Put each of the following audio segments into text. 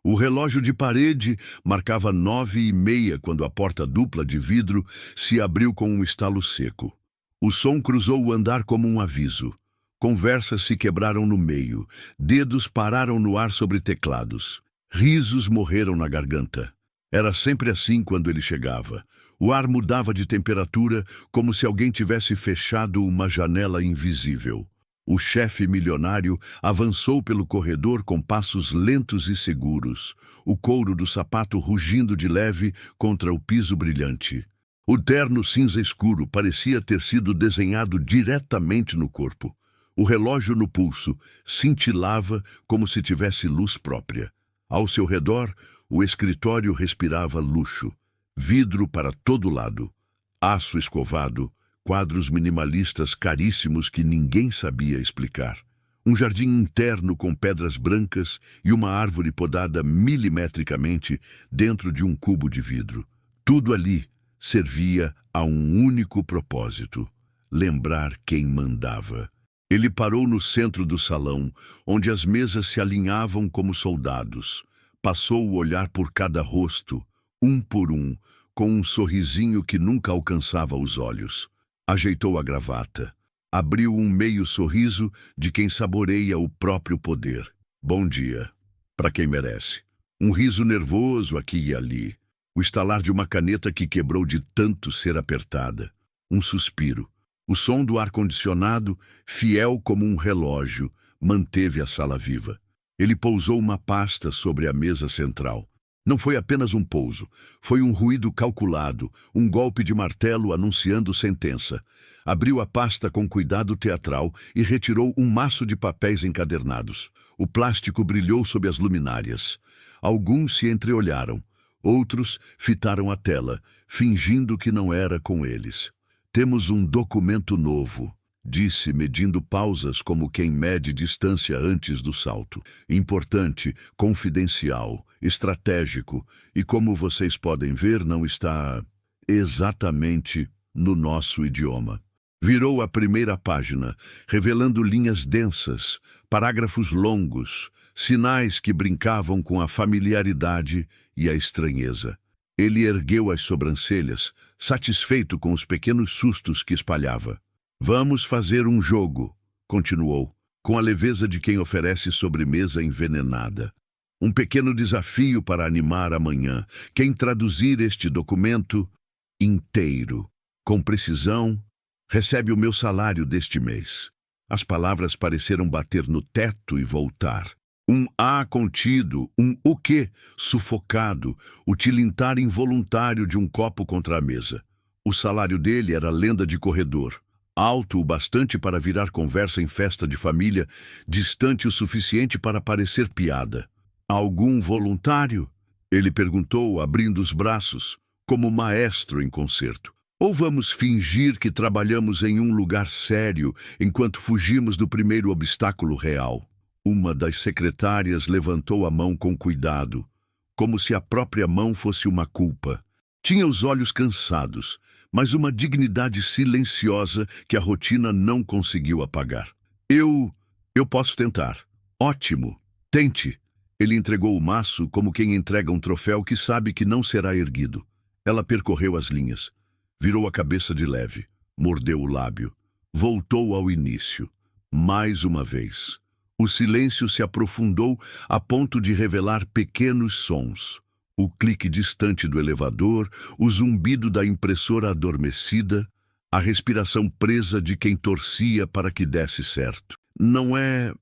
O relógio de parede marcava 9h30 quando a porta dupla de vidro se abriu com um estalo seco. O som cruzou o andar como um aviso. Conversas se quebraram no meio, dedos pararam no ar sobre teclados. Risos morreram na garganta. Era sempre assim quando ele chegava. O ar mudava de temperatura como se alguém tivesse fechado uma janela invisível. O chefe milionário avançou pelo corredor com passos lentos e seguros, o couro do sapato rugindo de leve contra o piso brilhante. O terno cinza escuro parecia ter sido desenhado diretamente no corpo. O relógio no pulso cintilava como se tivesse luz própria. Ao seu redor, o escritório respirava luxo. Vidro para todo lado, aço escovado, quadros minimalistas caríssimos que ninguém sabia explicar. Um jardim interno com pedras brancas e uma árvore podada milimetricamente dentro de um cubo de vidro. Tudo ali servia a um único propósito: lembrar quem mandava. Ele parou no centro do salão, onde as mesas se alinhavam como soldados. Passou o olhar por cada rosto, um por um, com um sorrisinho que nunca alcançava os olhos. Ajeitou a gravata. Abriu um meio sorriso de quem saboreia o próprio poder. Bom dia. Para quem merece. Um riso nervoso aqui e ali. O estalar de uma caneta que quebrou de tanto ser apertada. Um suspiro. O som do ar-condicionado, fiel como um relógio, manteve a sala viva. Ele pousou uma pasta sobre a mesa central. Não foi apenas um pouso, foi um ruído calculado, um golpe de martelo anunciando sentença. Abriu a pasta com cuidado teatral e retirou um maço de papéis encadernados. O plástico brilhou sob as luminárias. Alguns se entreolharam, outros fitaram a tela, fingindo que não era com eles. Temos um documento novo, disse, medindo pausas como quem mede distância antes do salto. Importante, confidencial, estratégico, e como vocês podem ver, não está exatamente no nosso idioma. Virou a primeira página, revelando linhas densas, parágrafos longos, sinais que brincavam com a familiaridade e a estranheza. Ele ergueu as sobrancelhas, satisfeito com os pequenos sustos que espalhava. Vamos fazer um jogo, continuou, com a leveza de quem oferece sobremesa envenenada. Um pequeno desafio para animar amanhã. Quem traduzir este documento inteiro, com precisão, recebe o meu salário deste mês. As palavras pareceram bater no teto e voltar. Um A contido, um o quê sufocado, o tilintar involuntário de um copo contra a mesa. O salário dele era lenda de corredor. Alto o bastante para virar conversa em festa de família, distante o suficiente para parecer piada. Algum voluntário? Ele perguntou, abrindo os braços, como maestro em concerto. Ou vamos fingir que trabalhamos em um lugar sério enquanto fugimos do primeiro obstáculo real? Uma das secretárias levantou a mão com cuidado, como se a própria mão fosse uma culpa. Tinha os olhos cansados, mas uma dignidade silenciosa que a rotina não conseguiu apagar. Eu posso tentar. Ótimo. Tente. Ele entregou o maço como quem entrega um troféu que sabe que não será erguido. Ela percorreu as linhas. Virou a cabeça de leve. Mordeu o lábio. Voltou ao início. Mais uma vez. O silêncio se aprofundou a ponto de revelar pequenos sons. O clique distante do elevador, o zumbido da impressora adormecida, a respiração presa de quem torcia para que desse certo. Não é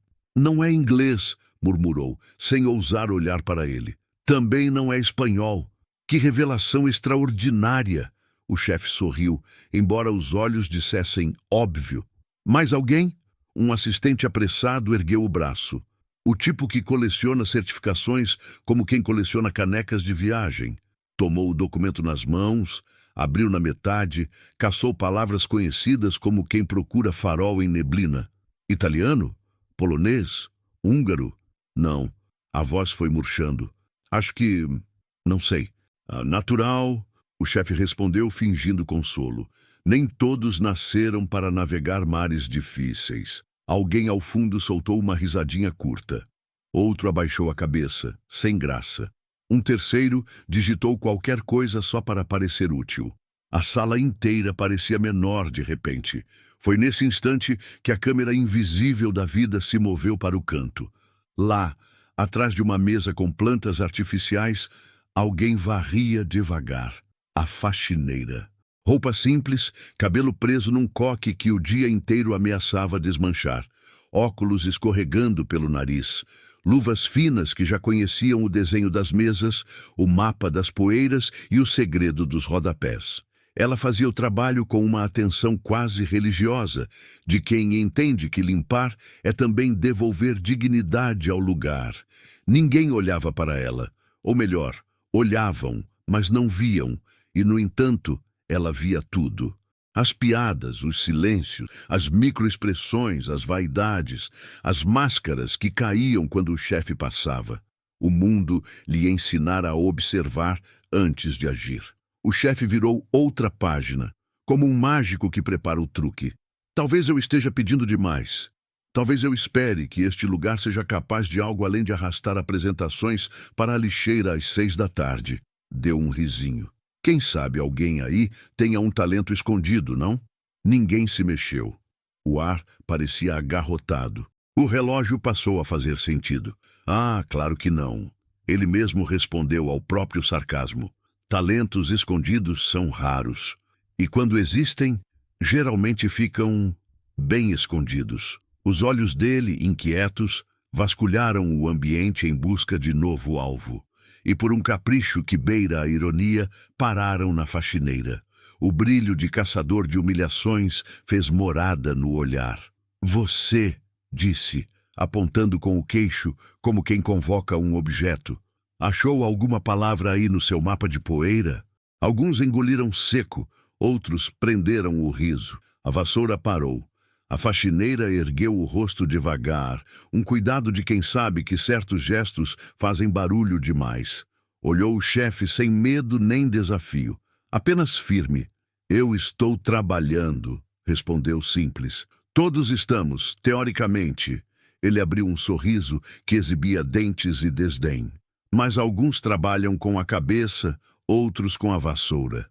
inglês, murmurou, sem ousar olhar para ele. Também não é espanhol. Que revelação extraordinária! O chefe sorriu, embora os olhos dissessem óbvio. Mais alguém? Um assistente apressado ergueu o braço. O tipo que coleciona certificações como quem coleciona canecas de viagem. Tomou o documento nas mãos, abriu na metade, caçou palavras conhecidas como quem procura farol em neblina. Italiano? Polonês? Húngaro? Não. A voz foi murchando. Acho que... não sei. Natural, o chefe respondeu fingindo consolo. Nem todos nasceram para navegar mares difíceis. Alguém ao fundo soltou uma risadinha curta. Outro abaixou a cabeça, sem graça. Um terceiro digitou qualquer coisa só para parecer útil. A sala inteira parecia menor de repente. Foi nesse instante que a câmera invisível da vida se moveu para o canto. Lá, atrás de uma mesa com plantas artificiais, alguém varria devagar. A faxineira. Roupa simples, cabelo preso num coque que o dia inteiro ameaçava desmanchar. Óculos escorregando pelo nariz. Luvas finas que já conheciam o desenho das mesas, o mapa das poeiras e o segredo dos rodapés. Ela fazia o trabalho com uma atenção quase religiosa, de quem entende que limpar é também devolver dignidade ao lugar. Ninguém olhava para ela, ou melhor, olhavam, mas não viam, e, no entanto, ela via tudo. As piadas, os silêncios, as microexpressões, as vaidades, as máscaras que caíam quando o chefe passava. O mundo lhe ensinara a observar antes de agir. O chefe virou outra página, como um mágico que prepara o truque. Talvez eu esteja pedindo demais. Talvez eu espere que este lugar seja capaz de algo além de arrastar apresentações para a lixeira às 6 da tarde. Deu um risinho. Quem sabe alguém aí tenha um talento escondido, não? Ninguém se mexeu. O ar parecia agarrotado. O relógio passou a fazer sentido. Ah, claro que não. Ele mesmo respondeu ao próprio sarcasmo. Talentos escondidos são raros. E quando existem, geralmente ficam bem escondidos. Os olhos dele, inquietos, vasculharam o ambiente em busca de novo alvo. E por um capricho que beira a ironia, pararam na faxineira. O brilho de caçador de humilhações fez morada no olhar. Você, disse, apontando com o queixo como quem convoca um objeto. Achou alguma palavra aí no seu mapa de poeira? Alguns engoliram seco, outros prenderam o riso. A vassoura parou. A faxineira ergueu o rosto devagar, um cuidado de quem sabe que certos gestos fazem barulho demais. Olhou o chefe sem medo nem desafio, apenas firme. Eu estou trabalhando, respondeu simples. Todos estamos, teoricamente. Ele abriu um sorriso que exibia dentes e desdém. Mas alguns trabalham com a cabeça, outros com a vassoura.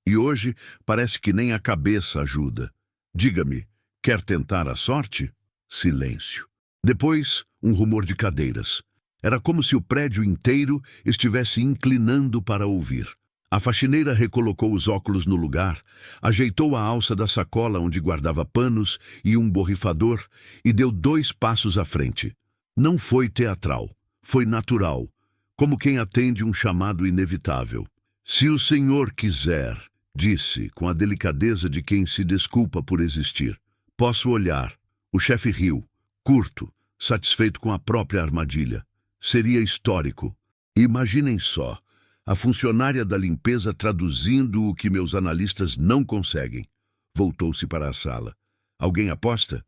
E hoje parece que nem a cabeça ajuda. Diga-me, quer tentar a sorte? Silêncio. Depois, um rumor de cadeiras. Era como se o prédio inteiro estivesse inclinando para ouvir. A faxineira recolocou os óculos no lugar, ajeitou a alça da sacola onde guardava panos e um borrifador e deu 2 passos à frente. Não foi teatral, foi natural, como quem atende um chamado inevitável. Se o senhor quiser, disse, com a delicadeza de quem se desculpa por existir. Posso olhar. O chefe riu, curto, satisfeito com a própria armadilha. Seria histórico. Imaginem só, a funcionária da limpeza traduzindo o que meus analistas não conseguem. Voltou-se para a sala. Alguém aposta?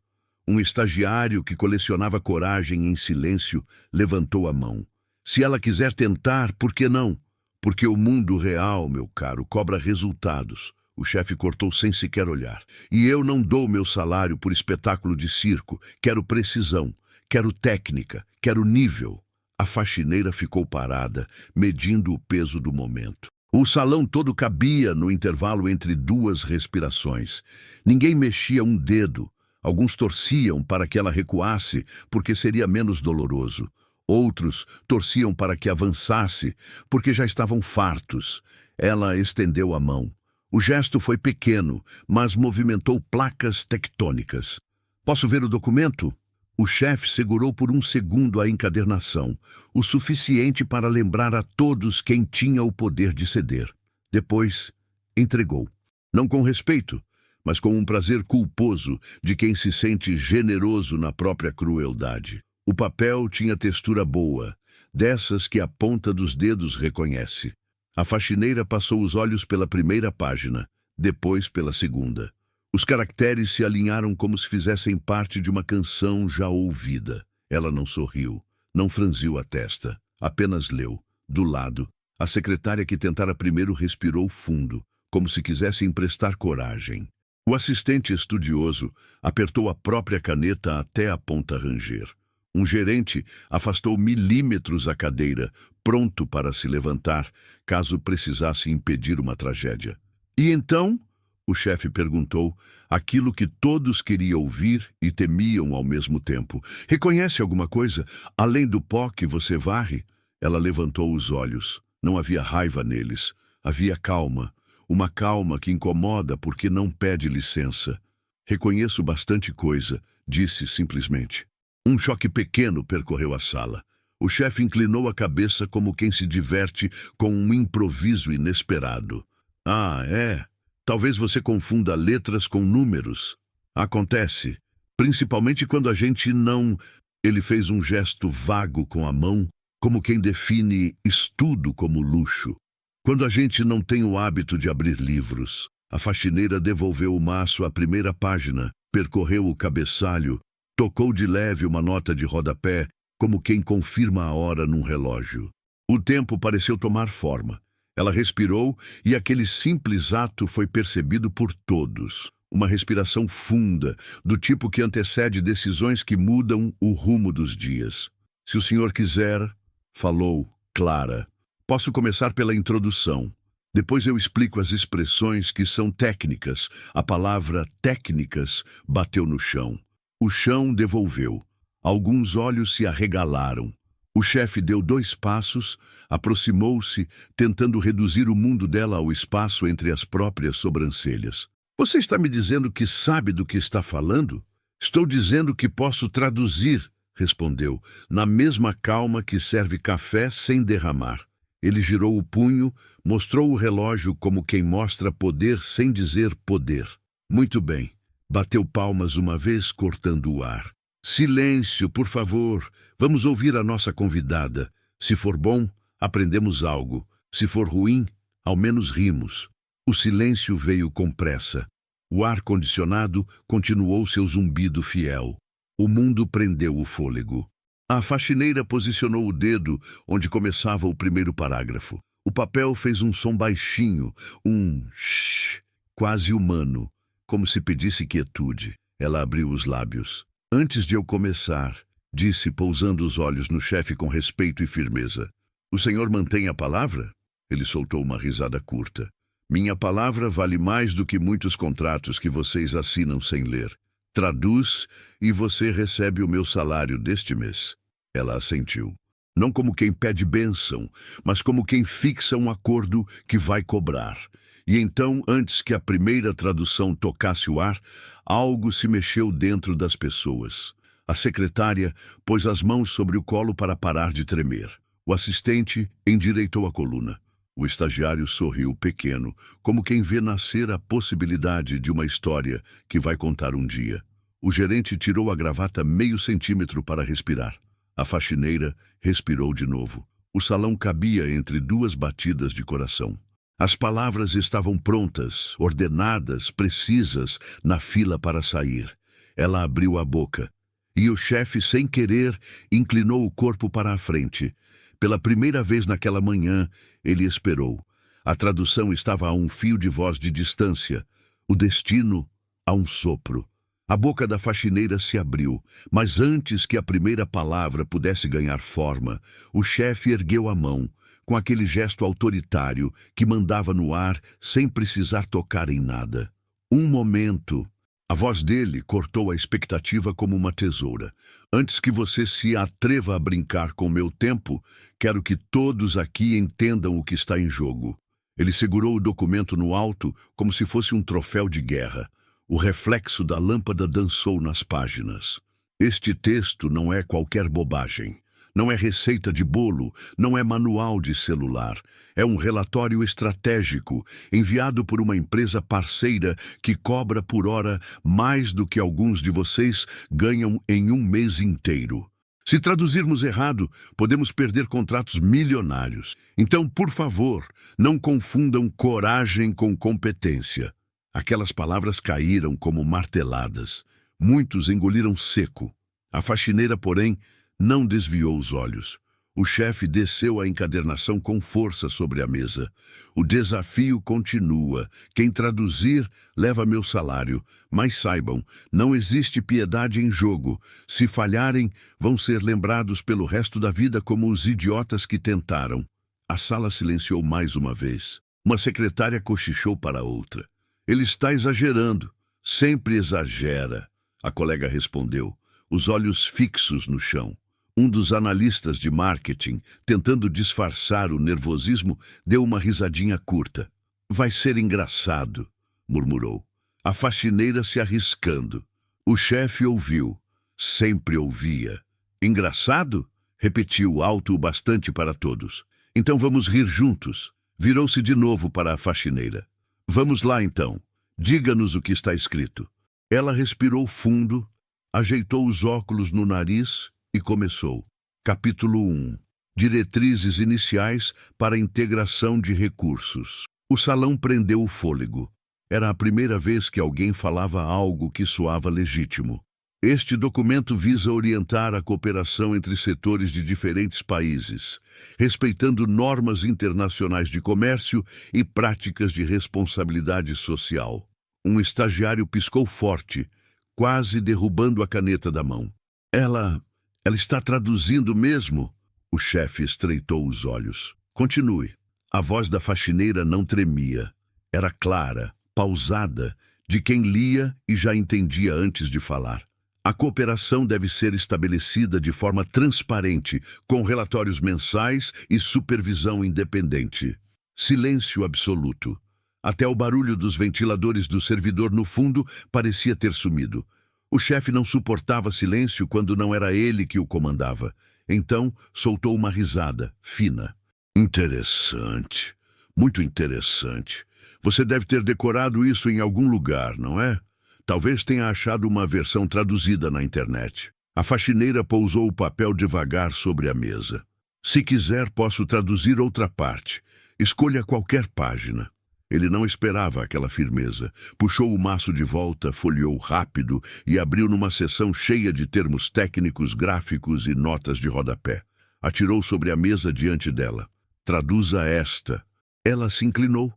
Um estagiário que colecionava coragem em silêncio levantou a mão. Se ela quiser tentar, por que não? Porque o mundo real, meu caro, cobra resultados. O chefe cortou sem sequer olhar. E eu não dou meu salário por espetáculo de circo. Quero precisão, quero técnica, quero nível. A faxineira ficou parada, medindo o peso do momento. O salão todo cabia no intervalo entre 2 respirações. Ninguém mexia um dedo. Alguns torciam para que ela recuasse, porque seria menos doloroso. Outros torciam para que avançasse, porque já estavam fartos. Ela estendeu a mão. O gesto foi pequeno, mas movimentou placas tectônicas. Posso ver o documento? O chefe segurou por um segundo a encadernação, o suficiente para lembrar a todos quem tinha o poder de ceder. Depois, entregou. Não com respeito, mas com um prazer culposo de quem se sente generoso na própria crueldade. O papel tinha textura boa, dessas que a ponta dos dedos reconhece. A faxineira passou os olhos pela primeira página, depois pela segunda. Os caracteres se alinharam como se fizessem parte de uma canção já ouvida. Ela não sorriu, não franziu a testa, apenas leu. Do lado, a secretária que tentara primeiro respirou fundo, como se quisesse emprestar coragem. O assistente estudioso apertou a própria caneta até a ponta ranger. Um gerente afastou milímetros a cadeira, pronto para se levantar, caso precisasse impedir uma tragédia. E então, o chefe perguntou, aquilo que todos queriam ouvir e temiam ao mesmo tempo. Reconhece alguma coisa, além do pó que você varre? Ela levantou os olhos. Não havia raiva neles. Havia calma. Uma calma que incomoda porque não pede licença. Reconheço bastante coisa, disse simplesmente. Um choque pequeno percorreu a sala. O chefe inclinou a cabeça como quem se diverte com um improviso inesperado. Ah, é? Talvez você confunda letras com números. Acontece. Principalmente quando a gente não... Ele fez um gesto vago com a mão, como quem define estudo como luxo. Quando a gente não tem o hábito de abrir livros. A faxineira devolveu o maço à primeira página, percorreu o cabeçalho, tocou de leve uma nota de rodapé, como quem confirma a hora num relógio. O tempo pareceu tomar forma. Ela respirou e aquele simples ato foi percebido por todos. Uma respiração funda, do tipo que antecede decisões que mudam o rumo dos dias. Se o senhor quiser, falou Clara. Posso começar pela introdução. Depois eu explico as expressões que são técnicas. A palavra técnicas bateu no chão. O chão devolveu. Alguns olhos se arregalaram. O chefe deu 2 passos, aproximou-se, tentando reduzir o mundo dela ao espaço entre as próprias sobrancelhas. Você está me dizendo que sabe do que está falando? Estou dizendo que posso traduzir, respondeu, na mesma calma que serve café sem derramar. Ele girou o punho, mostrou o relógio como quem mostra poder sem dizer poder. Muito bem. Bateu palmas uma vez, cortando o ar. Silêncio, por favor. Vamos ouvir a nossa convidada. Se for bom, aprendemos algo. Se for ruim, ao menos rimos. O silêncio veio com pressa. O ar-condicionado continuou seu zumbido fiel. O mundo prendeu o fôlego. A faxineira posicionou o dedo onde começava o primeiro parágrafo. O papel fez um som baixinho, um shh, quase humano, como se pedisse quietude. Ela abriu os lábios. Antes de eu começar, disse, pousando os olhos no chefe com respeito e firmeza. O senhor mantém a palavra? Ele soltou uma risada curta. Minha palavra vale mais do que muitos contratos que vocês assinam sem ler. Traduz e você recebe o meu salário deste mês. Ela assentiu. Não como quem pede bênção, mas como quem fixa um acordo que vai cobrar. E então, antes que a primeira tradução tocasse o ar, algo se mexeu dentro das pessoas. A secretária pôs as mãos sobre o colo para parar de tremer. O assistente endireitou a coluna. O estagiário sorriu pequeno, como quem vê nascer a possibilidade de uma história que vai contar um dia. O gerente tirou a gravata meio centímetro para respirar. A faxineira respirou de novo. O salão cabia entre 2 batidas de coração. As palavras estavam prontas, ordenadas, precisas, na fila para sair. Ela abriu a boca. E o chefe, sem querer, inclinou o corpo para a frente. Pela primeira vez naquela manhã, ele esperou. A tradução estava a um fio de voz de distância. O destino a um sopro. A boca da faxineira se abriu, mas antes que a primeira palavra pudesse ganhar forma, o chefe ergueu a mão, com aquele gesto autoritário que mandava no ar sem precisar tocar em nada. Um momento. A voz dele cortou a expectativa como uma tesoura. Antes que você se atreva a brincar com meu tempo, quero que todos aqui entendam o que está em jogo. Ele segurou o documento no alto como se fosse um troféu de guerra. O reflexo da lâmpada dançou nas páginas. Este texto não é qualquer bobagem. Não é receita de bolo, não é manual de celular. É um relatório estratégico, enviado por uma empresa parceira que cobra por hora mais do que alguns de vocês ganham em um mês inteiro. Se traduzirmos errado, podemos perder contratos milionários. Então, por favor, não confundam coragem com competência. Aquelas palavras caíram como marteladas. Muitos engoliram seco. A faxineira, porém, não desviou os olhos. O chefe desceu a encadernação com força sobre a mesa. O desafio continua. Quem traduzir, leva meu salário. Mas saibam, não existe piedade em jogo. Se falharem, vão ser lembrados pelo resto da vida como os idiotas que tentaram. A sala silenciou mais uma vez. Uma secretária cochichou para a outra. Ele está exagerando. Sempre exagera. A colega respondeu, os olhos fixos no chão. Um dos analistas de marketing, tentando disfarçar o nervosismo, deu uma risadinha curta. Vai ser engraçado, murmurou. A faxineira se arriscando. O chefe ouviu. Sempre ouvia. Engraçado? Repetiu alto o bastante para todos. Então vamos rir juntos. Virou-se de novo para a faxineira. Vamos lá então. Diga-nos o que está escrito. Ela respirou fundo, ajeitou os óculos no nariz e começou. Capítulo 1. Diretrizes iniciais para a integração de recursos. O salão prendeu o fôlego. Era a primeira vez que alguém falava algo que soava legítimo. Este documento visa orientar a cooperação entre setores de diferentes países, respeitando normas internacionais de comércio e práticas de responsabilidade social. Um estagiário piscou forte, quase derrubando a caneta da mão. Ela está traduzindo mesmo? O chefe estreitou os olhos. Continue. A voz da faxineira não tremia. Era clara, pausada, de quem lia e já entendia antes de falar. A cooperação deve ser estabelecida de forma transparente, com relatórios mensais e supervisão independente. Silêncio absoluto. Até o barulho dos ventiladores do servidor no fundo parecia ter sumido. O chefe não suportava silêncio quando não era ele que o comandava. Então, soltou uma risada, fina. Interessante. Muito interessante. Você deve ter decorado isso em algum lugar, não é? Talvez tenha achado uma versão traduzida na internet. A faxineira pousou o papel devagar sobre a mesa. Se quiser, posso traduzir outra parte. Escolha qualquer página. Ele não esperava aquela firmeza. Puxou o maço de volta, folheou rápido e abriu numa seção cheia de termos técnicos, gráficos e notas de rodapé. Atirou sobre a mesa diante dela. Traduza esta. Ela se inclinou,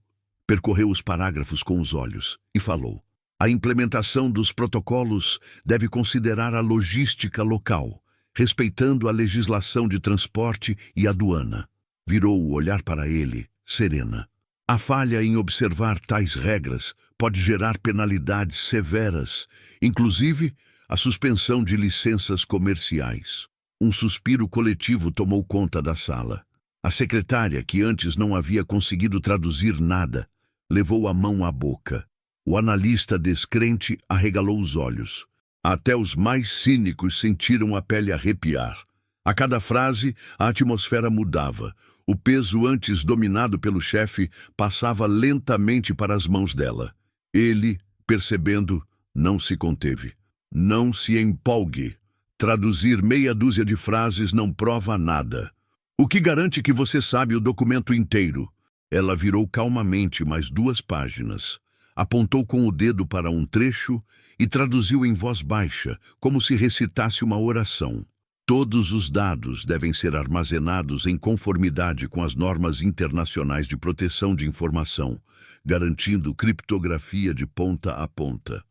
percorreu os parágrafos com os olhos e falou. A implementação dos protocolos deve considerar a logística local, respeitando a legislação de transporte e aduana. Virou o olhar para ele, serena. A falha em observar tais regras pode gerar penalidades severas, inclusive a suspensão de licenças comerciais. Um suspiro coletivo tomou conta da sala. A secretária, que antes não havia conseguido traduzir nada, levou a mão à boca. O analista descrente arregalou os olhos. Até os mais cínicos sentiram a pele arrepiar. A cada frase, a atmosfera mudava. O peso antes dominado pelo chefe passava lentamente para as mãos dela. Ele, percebendo, não se conteve. Não se empolgue. Traduzir meia dúzia de frases não prova nada. O que garante que você sabe o documento inteiro? Ela virou calmamente mais 2 páginas. Apontou com o dedo para um trecho e traduziu em voz baixa, como se recitasse uma oração. Todos os dados devem ser armazenados em conformidade com as normas internacionais de proteção de informação, garantindo criptografia de ponta a ponta.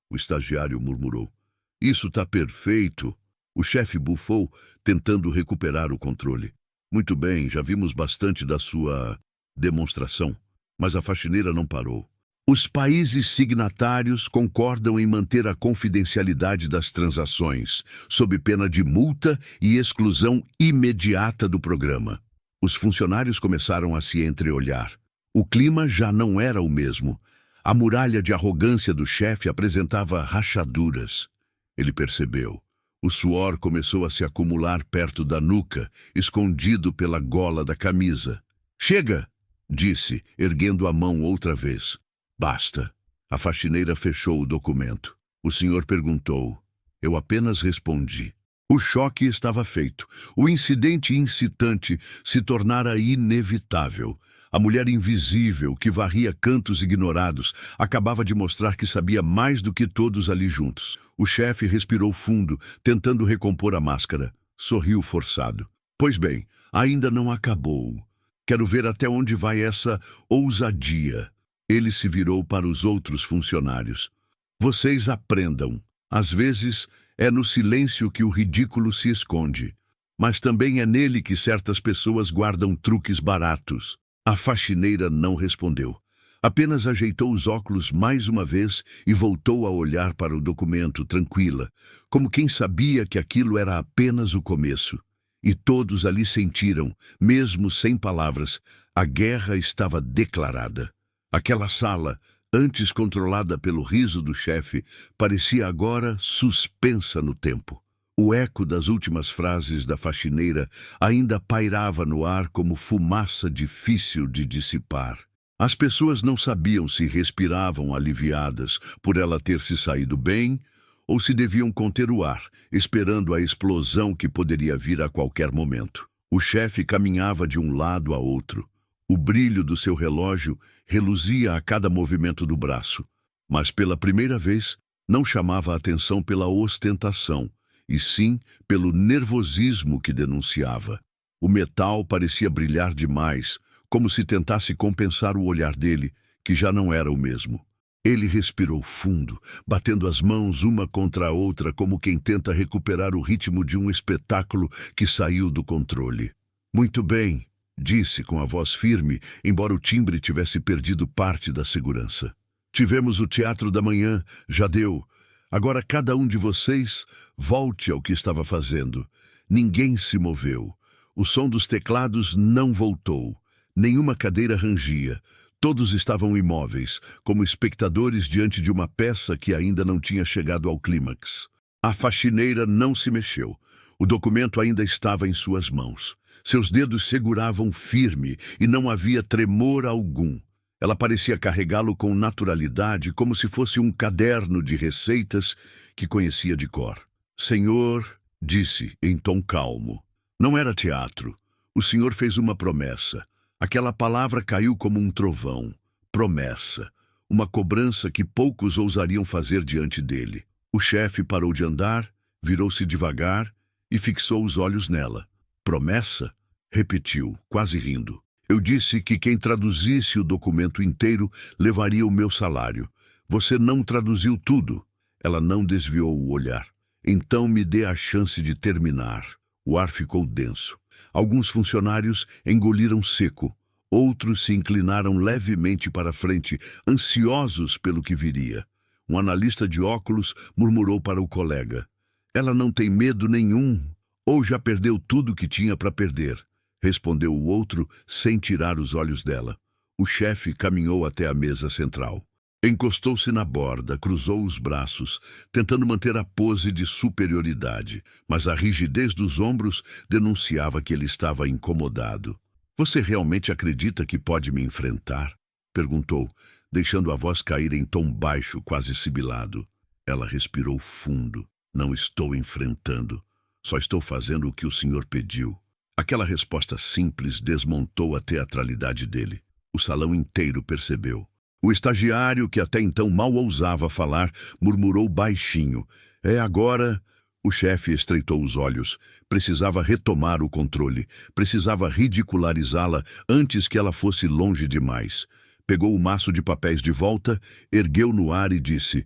O estagiário murmurou. Isso está perfeito. O chefe bufou, tentando recuperar o controle. Muito bem, já vimos bastante da sua demonstração, mas a faxineira não parou. Os países signatários concordam em manter a confidencialidade das transações, sob pena de multa e exclusão imediata do programa. Os funcionários começaram a se entreolhar. O clima já não era o mesmo. A muralha de arrogância do chefe apresentava rachaduras. Ele percebeu. O suor começou a se acumular perto da nuca, escondido pela gola da camisa. Chega! Disse, erguendo a mão outra vez. Basta. A faxineira fechou o documento. O senhor perguntou. Eu apenas respondi. O choque estava feito. O incidente incitante se tornara inevitável. A mulher invisível, que varria cantos ignorados, acabava de mostrar que sabia mais do que todos ali juntos. O chefe respirou fundo, tentando recompor a máscara. Sorriu forçado. Pois bem, Ainda não acabou. Quero ver até onde vai essa ousadia. Ele se virou para os outros funcionários. Vocês aprendam. Às vezes, é no silêncio que o ridículo se esconde. Mas também é nele que certas pessoas guardam truques baratos. A faxineira não respondeu. Apenas ajeitou os óculos mais uma vez e voltou a olhar para o documento tranquila, como quem sabia que aquilo era apenas o começo. E todos ali sentiram, mesmo sem palavras, a guerra estava declarada. Aquela sala, antes controlada pelo riso do chefe, parecia agora suspensa no tempo. O eco das últimas frases da faxineira ainda pairava no ar como fumaça difícil de dissipar. As pessoas não sabiam se respiravam aliviadas por ela ter se saído bem ou se deviam conter o ar, esperando a explosão que poderia vir a qualquer momento. O chefe caminhava de um lado a outro. O brilho do seu relógio reluzia a cada movimento do braço, mas pela primeira vez não chamava a atenção pela ostentação, e sim pelo nervosismo que denunciava. O metal parecia brilhar demais, como se tentasse compensar o olhar dele, que já não era o mesmo. Ele respirou fundo, batendo as mãos uma contra a outra como quem tenta recuperar o ritmo de um espetáculo que saiu do controle. Muito bem, disse com a voz firme, embora o timbre tivesse perdido parte da segurança. Tivemos o teatro da manhã, já deu. Agora cada um de vocês volte ao que estava fazendo. Ninguém se moveu. O som dos teclados não voltou. Nenhuma cadeira rangia. Todos estavam imóveis, como espectadores diante de uma peça que ainda não tinha chegado ao clímax. A faxineira não se mexeu. O documento ainda estava em suas mãos. Seus dedos seguravam firme e não havia tremor algum. Ela parecia carregá-lo com naturalidade, como se fosse um caderno de receitas que conhecia de cor. Senhor, disse em tom calmo, não era teatro. O senhor fez uma promessa. Aquela palavra caiu como um trovão. Promessa. Uma cobrança que poucos ousariam fazer diante dele. O chefe parou de andar, virou-se devagar e fixou os olhos nela. Promessa? Repetiu, quase rindo. Eu disse que quem traduzisse o documento inteiro levaria o meu salário. Você não traduziu tudo. Ela não desviou o olhar. Então me dê a chance de terminar. O ar ficou denso. Alguns funcionários engoliram seco. Outros se inclinaram levemente para frente, ansiosos pelo que viria. Um analista de óculos murmurou para o colega. Ela não tem medo nenhum, ou já perdeu tudo que tinha para perder, respondeu o outro sem tirar os olhos dela. O chefe caminhou até a mesa central. Encostou-se na borda, cruzou os braços, tentando manter a pose de superioridade, mas a rigidez dos ombros denunciava que ele estava incomodado. Você realmente acredita que pode me enfrentar? Perguntou, deixando a voz cair em tom baixo, quase sibilado. Ela respirou fundo. Não estou enfrentando. Só estou fazendo o que o senhor pediu. Aquela resposta simples desmontou a teatralidade dele. O salão inteiro percebeu. O estagiário, que até então mal ousava falar, murmurou baixinho. É agora... O chefe estreitou os olhos. Precisava retomar o controle. Precisava ridicularizá-la antes que ela fosse longe demais. Pegou o maço de papéis de volta, ergueu no ar e disse: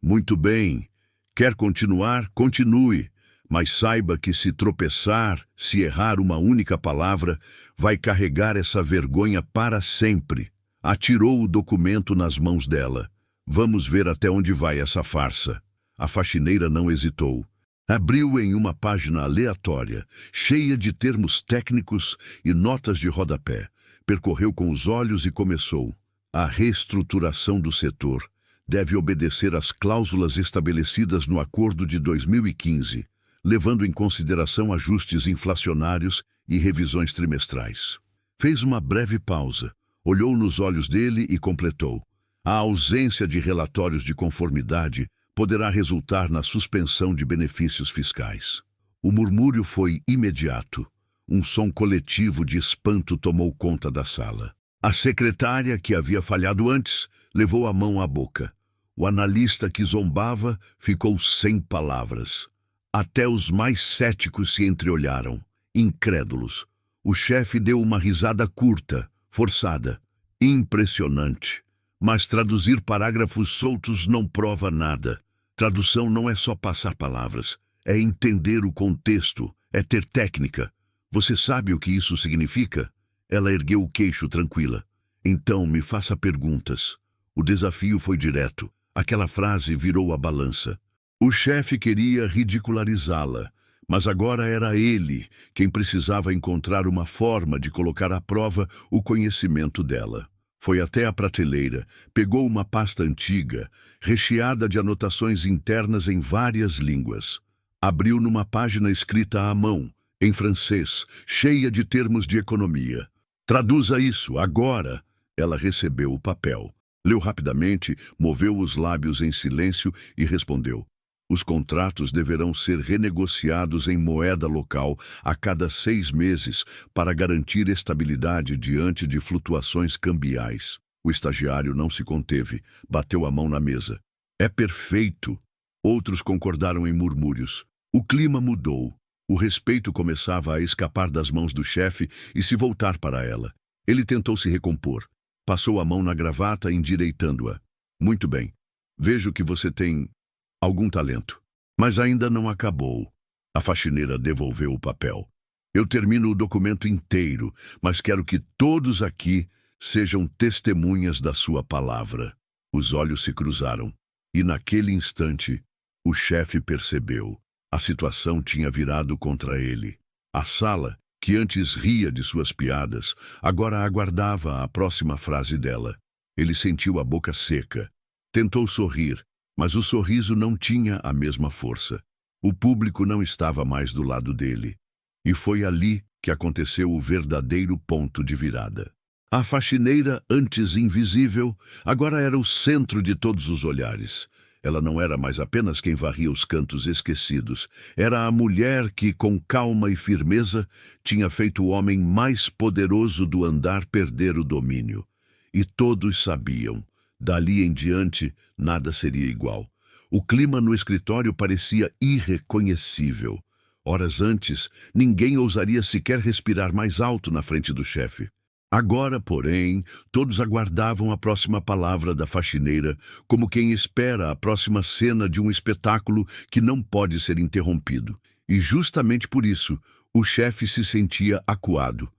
Muito bem. Quer continuar? Continue. Mas saiba que se tropeçar, se errar uma única palavra, vai carregar essa vergonha para sempre. Atirou o documento nas mãos dela. Vamos ver até onde vai essa farsa. A faxineira não hesitou. Abriu em uma página aleatória, cheia de termos técnicos e notas de rodapé. Percorreu com os olhos e começou. A reestruturação do setor deve obedecer às cláusulas estabelecidas no acordo de 2015, levando em consideração ajustes inflacionários e revisões trimestrais. Fez uma breve pausa, olhou nos olhos dele e completou. A ausência de relatórios de conformidade poderá resultar na suspensão de benefícios fiscais. O murmúrio foi imediato. Um som coletivo de espanto tomou conta da sala. A secretária, que havia falhado antes, levou a mão à boca. O analista, que zombava, ficou sem palavras. Até os mais céticos se entreolharam, incrédulos. O chefe deu uma risada curta, forçada. Impressionante. Mas traduzir parágrafos soltos não prova nada. Tradução não é só passar palavras. É entender o contexto, é ter técnica. Você sabe o que isso significa? Ela ergueu o queixo tranquila. Então me faça perguntas. O desafio foi direto. Aquela frase virou a balança. O chefe queria ridicularizá-la, mas agora era ele quem precisava encontrar uma forma de colocar à prova o conhecimento dela. Foi até a prateleira, pegou uma pasta antiga, recheada de anotações internas em várias línguas. Abriu numa página escrita à mão, em francês, cheia de termos de economia. Traduza isso, agora! Ela recebeu o papel. Leu rapidamente, moveu os lábios em silêncio e respondeu. Os contratos deverão ser renegociados em moeda local a cada 6 meses para garantir estabilidade diante de flutuações cambiais. O estagiário não se conteve, bateu a mão na mesa. É perfeito! Outros concordaram em murmúrios. O clima mudou. O respeito começava a escapar das mãos do chefe e se voltar para ela. Ele tentou se recompor. Passou a mão na gravata, endireitando-a. Muito bem. Vejo que você tem algum talento. Mas ainda não acabou. A faxineira devolveu o papel. Eu termino o documento inteiro, mas quero que todos aqui sejam testemunhas da sua palavra. Os olhos se cruzaram. E naquele instante, o chefe percebeu. A situação tinha virado contra ele. A sala, que antes ria de suas piadas, agora aguardava a próxima frase dela. Ele sentiu a boca seca. Tentou sorrir, mas o sorriso não tinha a mesma força. O público não estava mais do lado dele. E foi ali que aconteceu o verdadeiro ponto de virada. A faxineira, antes invisível, agora era o centro de todos os olhares. Ela não era mais apenas quem varria os cantos esquecidos. Era a mulher que, com calma e firmeza, tinha feito o homem mais poderoso do andar perder o domínio. E todos sabiam. Dali em diante, nada seria igual. O clima no escritório parecia irreconhecível. Horas antes, ninguém ousaria sequer respirar mais alto na frente do chefe. Agora, porém, todos aguardavam a próxima palavra da faxineira, como quem espera a próxima cena de um espetáculo que não pode ser interrompido. E justamente por isso, o chefe se sentia acuado.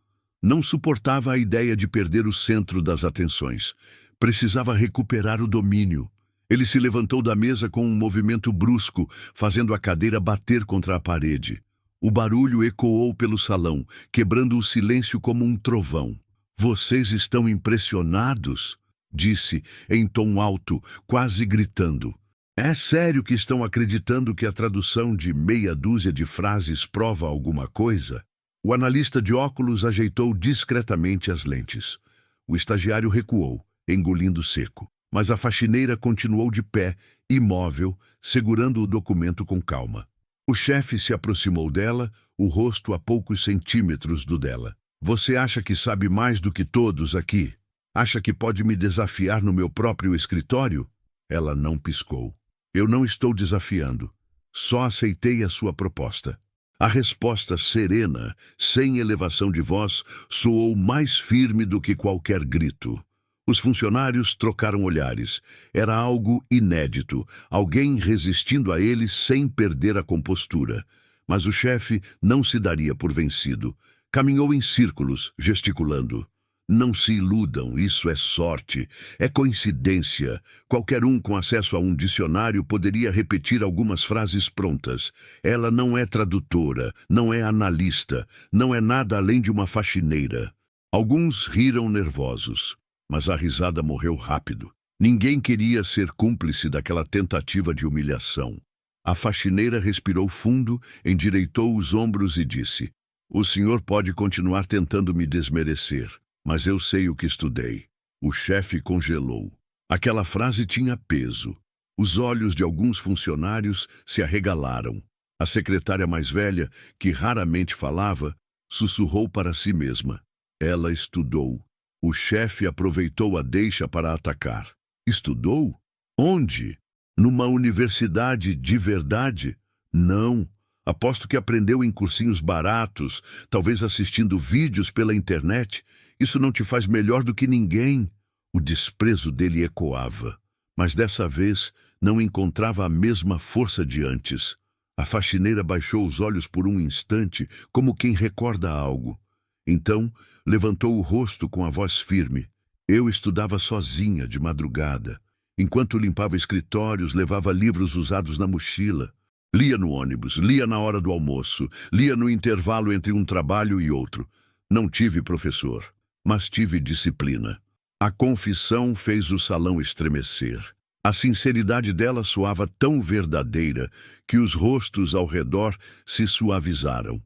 Não suportava a ideia de perder o centro das atenções. Precisava recuperar o domínio. Ele se levantou da mesa com um movimento brusco, fazendo a cadeira bater contra a parede. O barulho ecoou pelo salão, quebrando o silêncio como um trovão. Vocês estão impressionados? Disse, em tom alto, quase gritando. É sério que estão acreditando que a tradução de meia dúzia de frases prova alguma coisa? O analista de óculos ajeitou discretamente as lentes. O estagiário recuou, engolindo seco. Mas a faxineira continuou de pé, imóvel, segurando o documento com calma. O chefe se aproximou dela, o rosto a poucos centímetros do dela. Você acha que sabe mais do que todos aqui? Acha que pode me desafiar no meu próprio escritório? Ela não piscou. Eu não estou desafiando. Só aceitei a sua proposta. A resposta serena, sem elevação de voz, soou mais firme do que qualquer grito. Os funcionários trocaram olhares. Era algo inédito, alguém resistindo a ele sem perder a compostura. Mas o chefe não se daria por vencido. Caminhou em círculos, gesticulando. Não se iludam, isso é sorte, é coincidência. Qualquer um com acesso a um dicionário poderia repetir algumas frases prontas. Ela não é tradutora, não é analista, não é nada além de uma faxineira. Alguns riram nervosos. Mas a risada morreu rápido. Ninguém queria ser cúmplice daquela tentativa de humilhação. A faxineira respirou fundo, endireitou os ombros e disse: O senhor pode continuar tentando me desmerecer, mas eu sei o que estudei. O chefe congelou. Aquela frase tinha peso. Os olhos de alguns funcionários se arregalaram. A secretária mais velha, que raramente falava, sussurrou para si mesma. Ela estudou. O chefe aproveitou a deixa para atacar. Estudou? Onde? Numa universidade de verdade? Não. Aposto que aprendeu em cursinhos baratos, talvez assistindo vídeos pela internet. Isso não te faz melhor do que ninguém." O desprezo dele ecoava, mas dessa vez não encontrava a mesma força de antes. A faxineira baixou os olhos por um instante, como quem recorda algo. Então, levantou o rosto com a voz firme. "Eu estudava sozinha, de madrugada. Enquanto limpava escritórios, levava livros usados na mochila. Lia no ônibus, lia na hora do almoço, lia no intervalo entre um trabalho e outro. Não tive professor, mas tive disciplina." A confissão fez o salão estremecer. A sinceridade dela soava tão verdadeira que os rostos ao redor se suavizaram.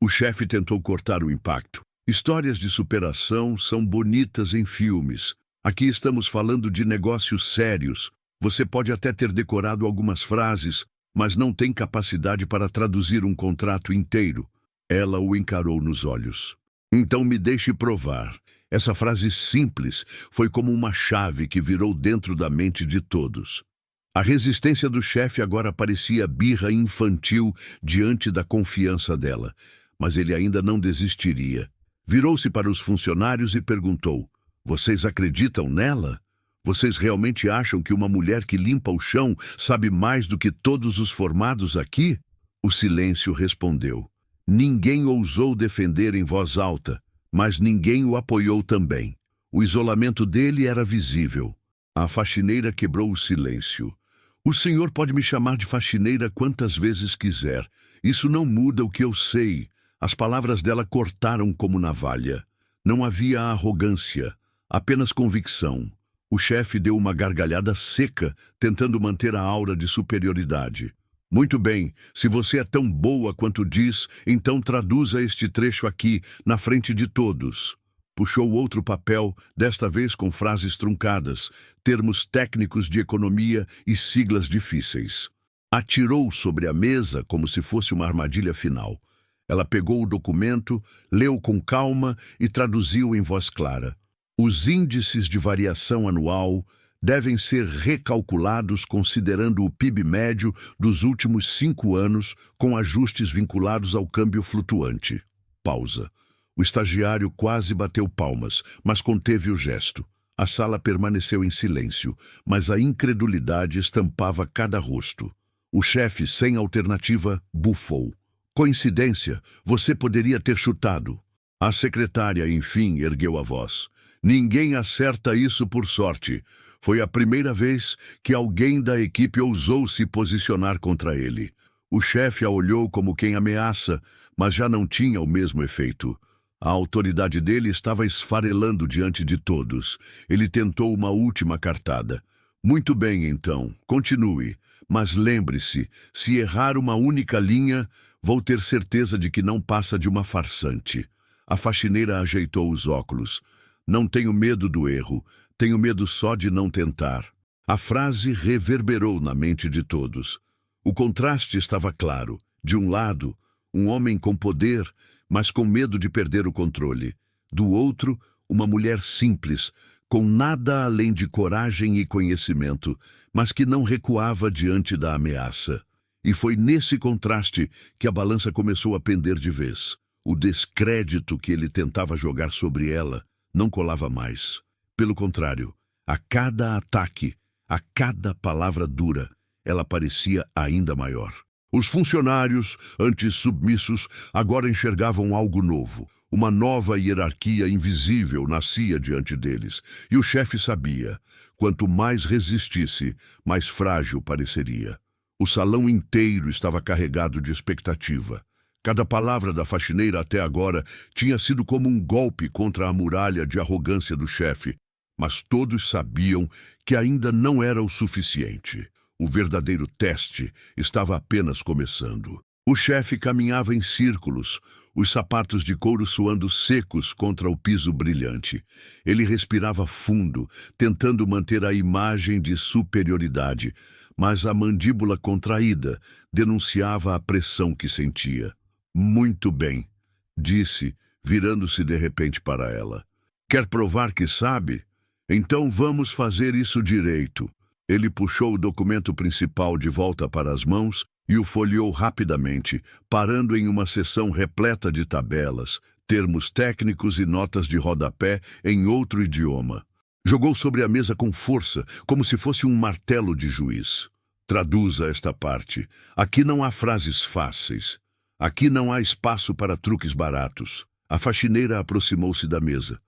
O chefe tentou cortar o impacto. "Histórias de superação são bonitas em filmes. Aqui estamos falando de negócios sérios. Você pode até ter decorado algumas frases, mas não tem capacidade para traduzir um contrato inteiro." Ela o encarou nos olhos. "Então me deixe provar." Essa frase simples foi como uma chave que virou dentro da mente de todos. A resistência do chefe agora parecia birra infantil diante da confiança dela, mas ele ainda não desistiria. Virou-se para os funcionários e perguntou: "Vocês acreditam nela? Vocês realmente acham que uma mulher que limpa o chão sabe mais do que todos os formados aqui?" O silêncio respondeu. Ninguém ousou defender em voz alta, mas ninguém o apoiou também. O isolamento dele era visível. A faxineira quebrou o silêncio. "O senhor pode me chamar de faxineira quantas vezes quiser. Isso não muda o que eu sei." As palavras dela cortaram como navalha. Não havia arrogância, apenas convicção. O chefe deu uma gargalhada seca, tentando manter a aura de superioridade. "Muito bem, se você é tão boa quanto diz, então traduza este trecho aqui, na frente de todos." Puxou outro papel, desta vez com frases truncadas, termos técnicos de economia e siglas difíceis. Atirou sobre a mesa como se fosse uma armadilha final. Ela pegou o documento, leu com calma e traduziu em voz clara. "Os índices de variação anual devem ser recalculados considerando o PIB médio dos últimos 5 anos, com ajustes vinculados ao câmbio flutuante." Pausa. O estagiário quase bateu palmas, mas conteve o gesto. A sala permaneceu em silêncio, mas a incredulidade estampava cada rosto. O chefe, sem alternativa, bufou. "Coincidência, você poderia ter chutado." A secretária, enfim, ergueu a voz. "Ninguém acerta isso por sorte. Foi a primeira vez que alguém da equipe ousou se posicionar contra ele." O chefe a olhou como quem ameaça, mas já não tinha o mesmo efeito. A autoridade dele estava esfarelando diante de todos. Ele tentou uma última cartada. "Muito bem, então, continue. Mas lembre-se, se errar uma única linha, vou ter certeza de que não passa de uma farsante." A faxineira ajeitou os óculos. "Não tenho medo do erro. Tenho medo só de não tentar." A frase reverberou na mente de todos. O contraste estava claro. De um lado, um homem com poder, mas com medo de perder o controle. Do outro, uma mulher simples, com nada além de coragem e conhecimento, mas que não recuava diante da ameaça. E foi nesse contraste que a balança começou a pender de vez. O descrédito que ele tentava jogar sobre ela não colava mais. Pelo contrário, a cada ataque, a cada palavra dura, ela parecia ainda maior. Os funcionários, antes submissos, agora enxergavam algo novo. Uma nova hierarquia invisível nascia diante deles. E o chefe sabia, quanto mais resistisse, mais frágil pareceria. O salão inteiro estava carregado de expectativa. Cada palavra da faxineira até agora tinha sido como um golpe contra a muralha de arrogância do chefe. Mas todos sabiam que ainda não era o suficiente. O verdadeiro teste estava apenas começando. O chefe caminhava em círculos, os sapatos de couro suando secos contra o piso brilhante. Ele respirava fundo, tentando manter a imagem de superioridade, mas a mandíbula contraída denunciava a pressão que sentia. "Muito bem", disse, virando-se de repente para ela. "Quer provar que sabe? Então vamos fazer isso direito." Ele puxou o documento principal de volta para as mãos e o folheou rapidamente, parando em uma seção repleta de tabelas, termos técnicos e notas de rodapé em outro idioma. Jogou sobre a mesa com força, como se fosse um martelo de juiz. Traduza esta parte. Aqui não há frases fáceis. Aqui não há espaço para truques baratos. A faxineira aproximou-se da mesa.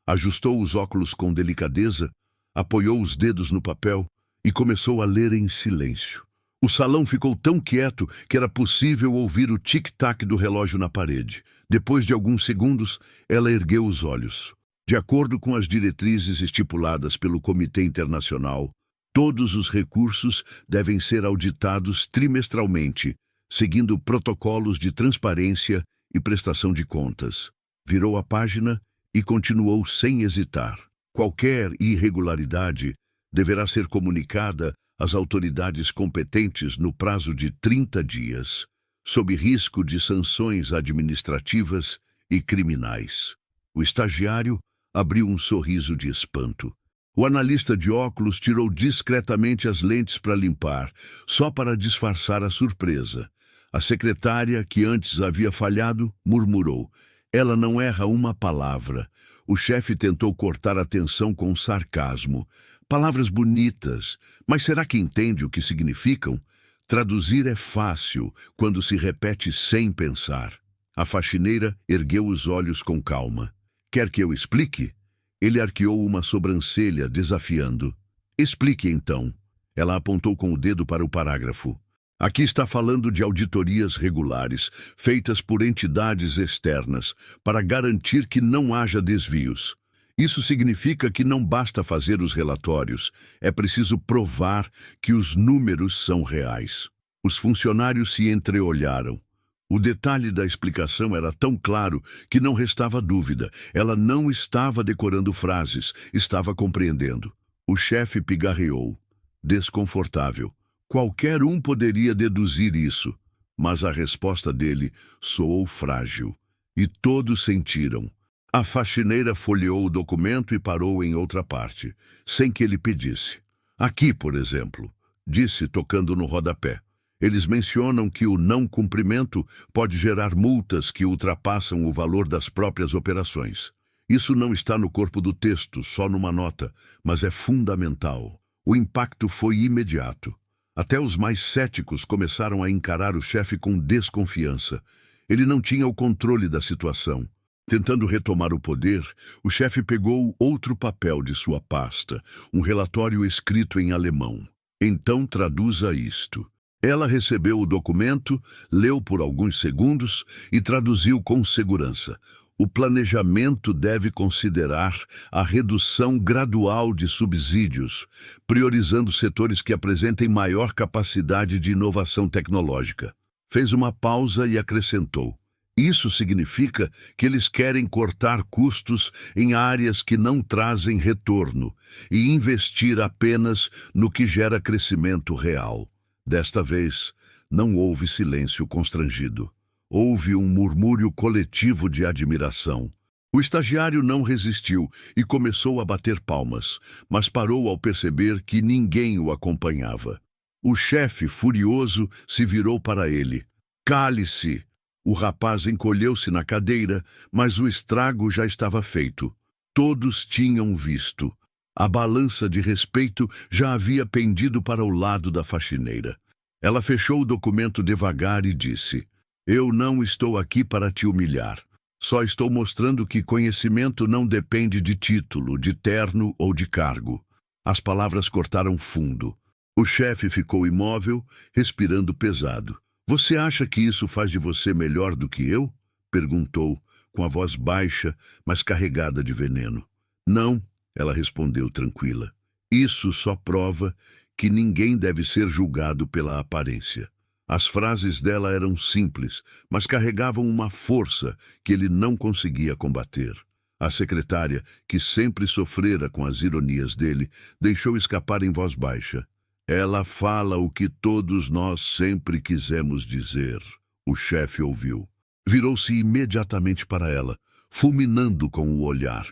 Ajustou os óculos com delicadeza, apoiou os dedos no papel e começou a ler em silêncio. O salão ficou tão quieto que era possível ouvir o tic-tac do relógio na parede. Depois de alguns segundos, ela ergueu os olhos. De acordo com as diretrizes estipuladas pelo Comitê Internacional, todos os recursos devem ser auditados trimestralmente, seguindo protocolos de transparência e prestação de contas. Virou a página e continuou sem hesitar. Qualquer irregularidade deverá ser comunicada às autoridades competentes no prazo de 30 dias, sob risco de sanções administrativas e criminais. O estagiário abriu um sorriso de espanto. O analista de óculos tirou discretamente as lentes para limpar, só para disfarçar a surpresa. A secretária, que antes havia falhado, murmurou: "Ela não erra uma palavra." O chefe tentou cortar a tensão com sarcasmo. "Palavras bonitas, mas será que entende o que significam? Traduzir é fácil quando se repete sem pensar." A faxineira ergueu os olhos com calma. "Quer que eu explique?" Ele arqueou uma sobrancelha, desafiando. "Explique então." Ela apontou com o dedo para o parágrafo. "Aqui está falando de auditorias regulares, feitas por entidades externas, para garantir que não haja desvios. Isso significa que não basta fazer os relatórios, é preciso provar que os números são reais." Os funcionários se entreolharam. O detalhe da explicação era tão claro que não restava dúvida. Ela não estava decorando frases, estava compreendendo. O chefe pigarreou, desconfortável. Qualquer um poderia deduzir isso, mas a resposta dele soou frágil. E todos sentiram. A faxineira folheou o documento e parou em outra parte, sem que ele pedisse. "Aqui, por exemplo", disse, tocando no rodapé. "Eles mencionam que o não cumprimento pode gerar multas que ultrapassam o valor das próprias operações. Isso não está no corpo do texto, só numa nota, mas é fundamental." O impacto foi imediato. Até os mais céticos começaram a encarar o chefe com desconfiança. Ele não tinha o controle da situação. Tentando retomar o poder, o chefe pegou outro papel de sua pasta, um relatório escrito em alemão. "Então traduza isto." Ela recebeu o documento, leu por alguns segundos e traduziu com segurança. "O planejamento deve considerar a redução gradual de subsídios, priorizando setores que apresentem maior capacidade de inovação tecnológica." Fez uma pausa e acrescentou: "Isso significa que eles querem cortar custos em áreas que não trazem retorno e investir apenas no que gera crescimento real." Desta vez, não houve silêncio constrangido. Houve um murmúrio coletivo de admiração. O estagiário não resistiu e começou a bater palmas, mas parou ao perceber que ninguém o acompanhava. O chefe, furioso, se virou para ele. "Cale-se!" O rapaz encolheu-se na cadeira, mas o estrago já estava feito. Todos tinham visto. A balança de respeito já havia pendido para o lado da faxineira. Ela fechou o documento devagar e disse: "Eu não estou aqui para te humilhar. Só estou mostrando que conhecimento não depende de título, de terno ou de cargo." As palavras cortaram fundo. O chefe ficou imóvel, respirando pesado. "Você acha que isso faz de você melhor do que eu?" perguntou, com a voz baixa, mas carregada de veneno. "Não." Ela respondeu tranquila. "Isso só prova que ninguém deve ser julgado pela aparência." As frases dela eram simples, mas carregavam uma força que ele não conseguia combater. A secretária, que sempre sofrera com as ironias dele, deixou escapar em voz baixa: "Ela fala o que todos nós sempre quisemos dizer." O chefe ouviu. Virou-se imediatamente para ela, fulminando com o olhar.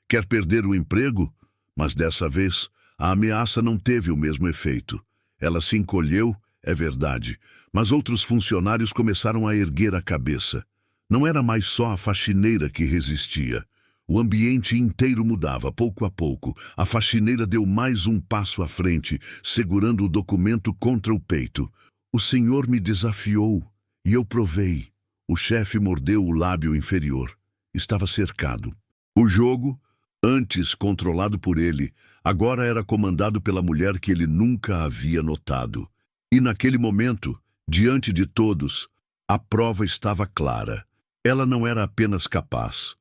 "Quer perder o emprego?" Mas dessa vez, a ameaça não teve o mesmo efeito. Ela se encolheu, é verdade, mas outros funcionários começaram a erguer a cabeça. Não era mais só a faxineira que resistia. O ambiente inteiro mudava, pouco a pouco. A faxineira deu mais um passo à frente, segurando o documento contra o peito. O senhor me desafiou, e eu provei. O chefe mordeu o lábio inferior. Estava cercado. O jogo, antes controlado por ele, agora era comandado pela mulher que ele nunca havia notado. E naquele momento, diante de todos, a prova estava clara. Ela não era apenas capaz.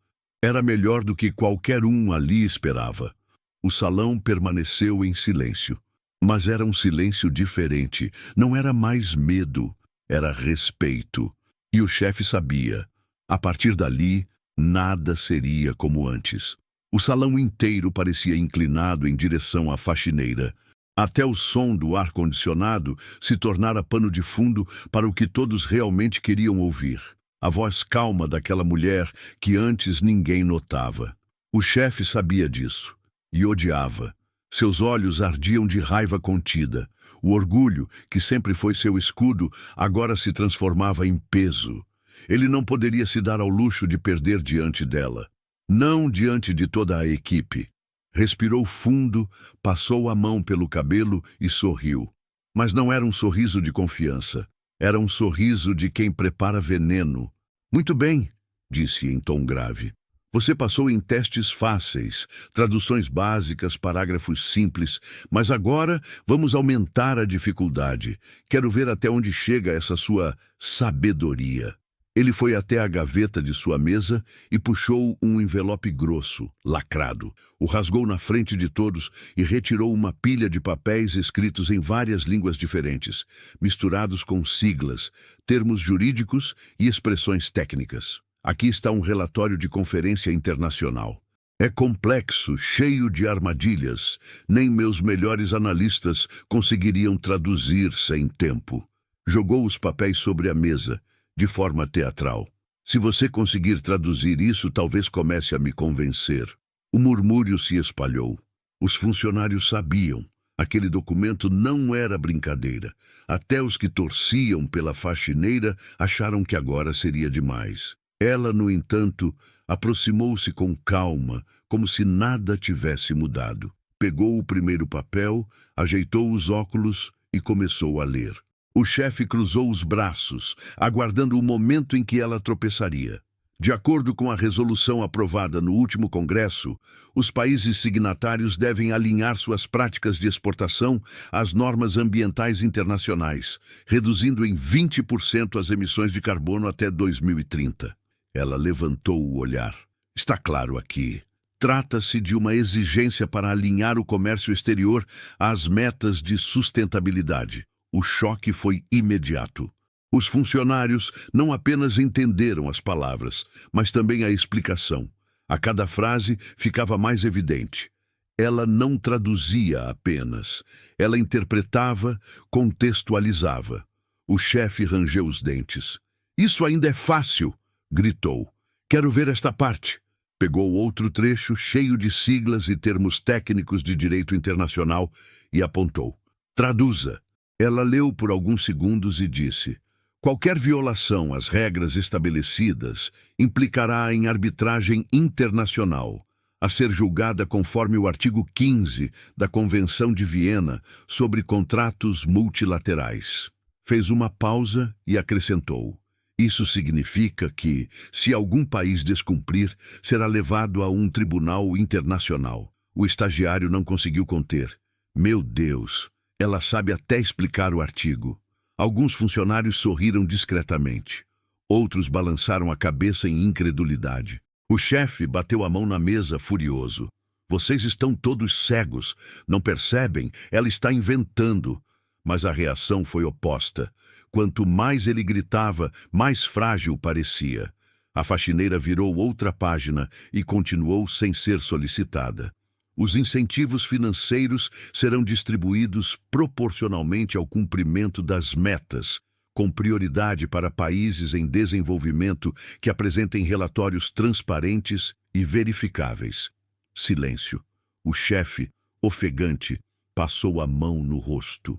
Era melhor do que qualquer um ali esperava. O salão permaneceu em silêncio. Mas era um silêncio diferente. Não era mais medo, era respeito. E o chefe sabia. A partir dali, nada seria como antes. O salão inteiro parecia inclinado em direção à faxineira. Até o som do ar-condicionado se tornara pano de fundo para o que todos realmente queriam ouvir. A voz calma daquela mulher que antes ninguém notava. O chefe sabia disso e odiava. Seus olhos ardiam de raiva contida. O orgulho, que sempre foi seu escudo, agora se transformava em peso. Ele não poderia se dar ao luxo de perder diante dela. Não diante de toda a equipe. Respirou fundo, passou a mão pelo cabelo e sorriu. Mas não era um sorriso de confiança. Era um sorriso de quem prepara veneno. Muito bem, disse em tom grave. Você passou em testes fáceis, traduções básicas, parágrafos simples, mas agora vamos aumentar a dificuldade. Quero ver até onde chega essa sua sabedoria. Ele foi até a gaveta de sua mesa e puxou um envelope grosso, lacrado. O rasgou na frente de todos e retirou uma pilha de papéis escritos em várias línguas diferentes, misturados com siglas, termos jurídicos e expressões técnicas. Aqui está um relatório de conferência internacional. É complexo, cheio de armadilhas. Nem meus melhores analistas conseguiriam traduzir sem tempo. Jogou os papéis sobre a mesa, de forma teatral. Se você conseguir traduzir isso, talvez comece a me convencer. O murmúrio se espalhou. Os funcionários sabiam. Aquele documento não era brincadeira. Até os que torciam pela faxineira acharam que agora seria demais. Ela, no entanto, aproximou-se com calma, como se nada tivesse mudado. Pegou o primeiro papel, ajeitou os óculos e começou a ler. O chefe cruzou os braços, aguardando o momento em que ela tropeçaria. De acordo com a resolução aprovada no último Congresso, os países signatários devem alinhar suas práticas de exportação às normas ambientais internacionais, reduzindo em 20% as emissões de carbono até 2030. Ela levantou o olhar. Está claro aqui. Trata-se de uma exigência para alinhar o comércio exterior às metas de sustentabilidade. O choque foi imediato. Os funcionários não apenas entenderam as palavras, mas também a explicação. A cada frase ficava mais evidente. Ela não traduzia apenas. Ela interpretava, contextualizava. O chefe rangeu os dentes. Isso ainda é fácil, gritou. Quero ver esta parte. Pegou outro trecho cheio de siglas e termos técnicos de direito internacional e apontou. Traduza. Ela leu por alguns segundos e disse: qualquer violação às regras estabelecidas implicará em arbitragem internacional, a ser julgada conforme o artigo 15 da Convenção de Viena sobre contratos multilaterais. Fez uma pausa e acrescentou: isso significa que, se algum país descumprir, será levado a um tribunal internacional. O estagiário não conseguiu conter. Meu Deus! Ela sabe até explicar o artigo. Alguns funcionários sorriram discretamente. Outros balançaram a cabeça em incredulidade. O chefe bateu a mão na mesa, furioso. Vocês estão todos cegos. Não percebem? Ela está inventando. Mas a reação foi oposta. Quanto mais ele gritava, mais frágil parecia. A faxineira virou outra página e continuou sem ser solicitada. Os incentivos financeiros serão distribuídos proporcionalmente ao cumprimento das metas, com prioridade para países em desenvolvimento que apresentem relatórios transparentes e verificáveis. Silêncio. O chefe, ofegante, passou a mão no rosto.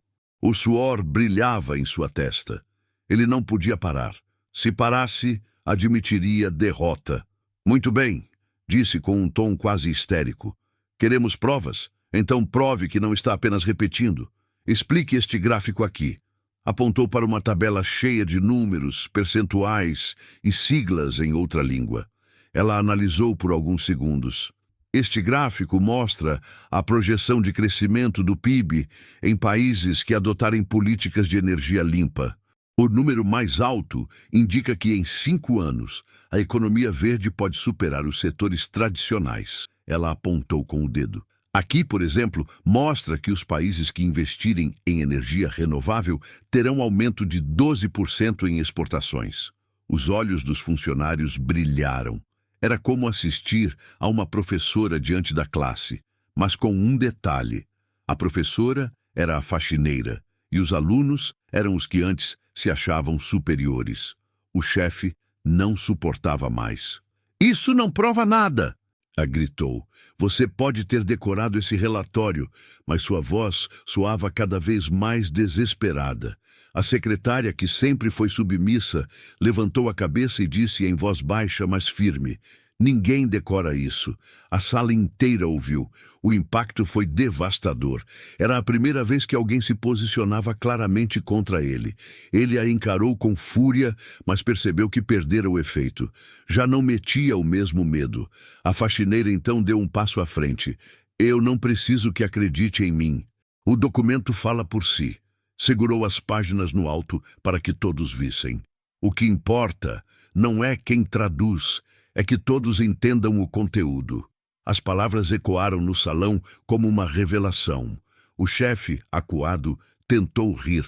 O suor brilhava em sua testa. Ele não podia parar. Se parasse, admitiria derrota. Muito bem, disse com um tom quase histérico. Queremos provas? Então prove que não está apenas repetindo. Explique este gráfico aqui. Apontou para uma tabela cheia de números, percentuais e siglas em outra língua. Ela analisou por alguns segundos. Este gráfico mostra a projeção de crescimento do PIB em países que adotarem políticas de energia limpa. O número mais alto indica que em 5 anos a economia verde pode superar os setores tradicionais. Ela apontou com o dedo. Aqui, por exemplo, mostra que os países que investirem em energia renovável terão aumento de 12% em exportações. Os olhos dos funcionários brilharam. Era como assistir a uma professora diante da classe, mas com um detalhe. A professora era a faxineira e os alunos eram os que antes se achavam superiores. O chefe não suportava mais. "Isso não prova nada!" gritou. "Você pode ter decorado esse relatório", mas sua voz soava cada vez mais desesperada. A secretária, que sempre foi submissa, levantou a cabeça e disse em voz baixa, mas firme: "Ninguém decora isso." A sala inteira ouviu. O impacto foi devastador. Era a primeira vez que alguém se posicionava claramente contra ele. Ele a encarou com fúria, mas percebeu que perdera o efeito. Já não metia o mesmo medo. A faxineira então deu um passo à frente. "Eu não preciso que acredite em mim. O documento fala por si." Segurou as páginas no alto para que todos vissem. "O que importa não é quem traduz, é que todos entendam o conteúdo." As palavras ecoaram no salão como uma revelação. O chefe, acuado, tentou rir,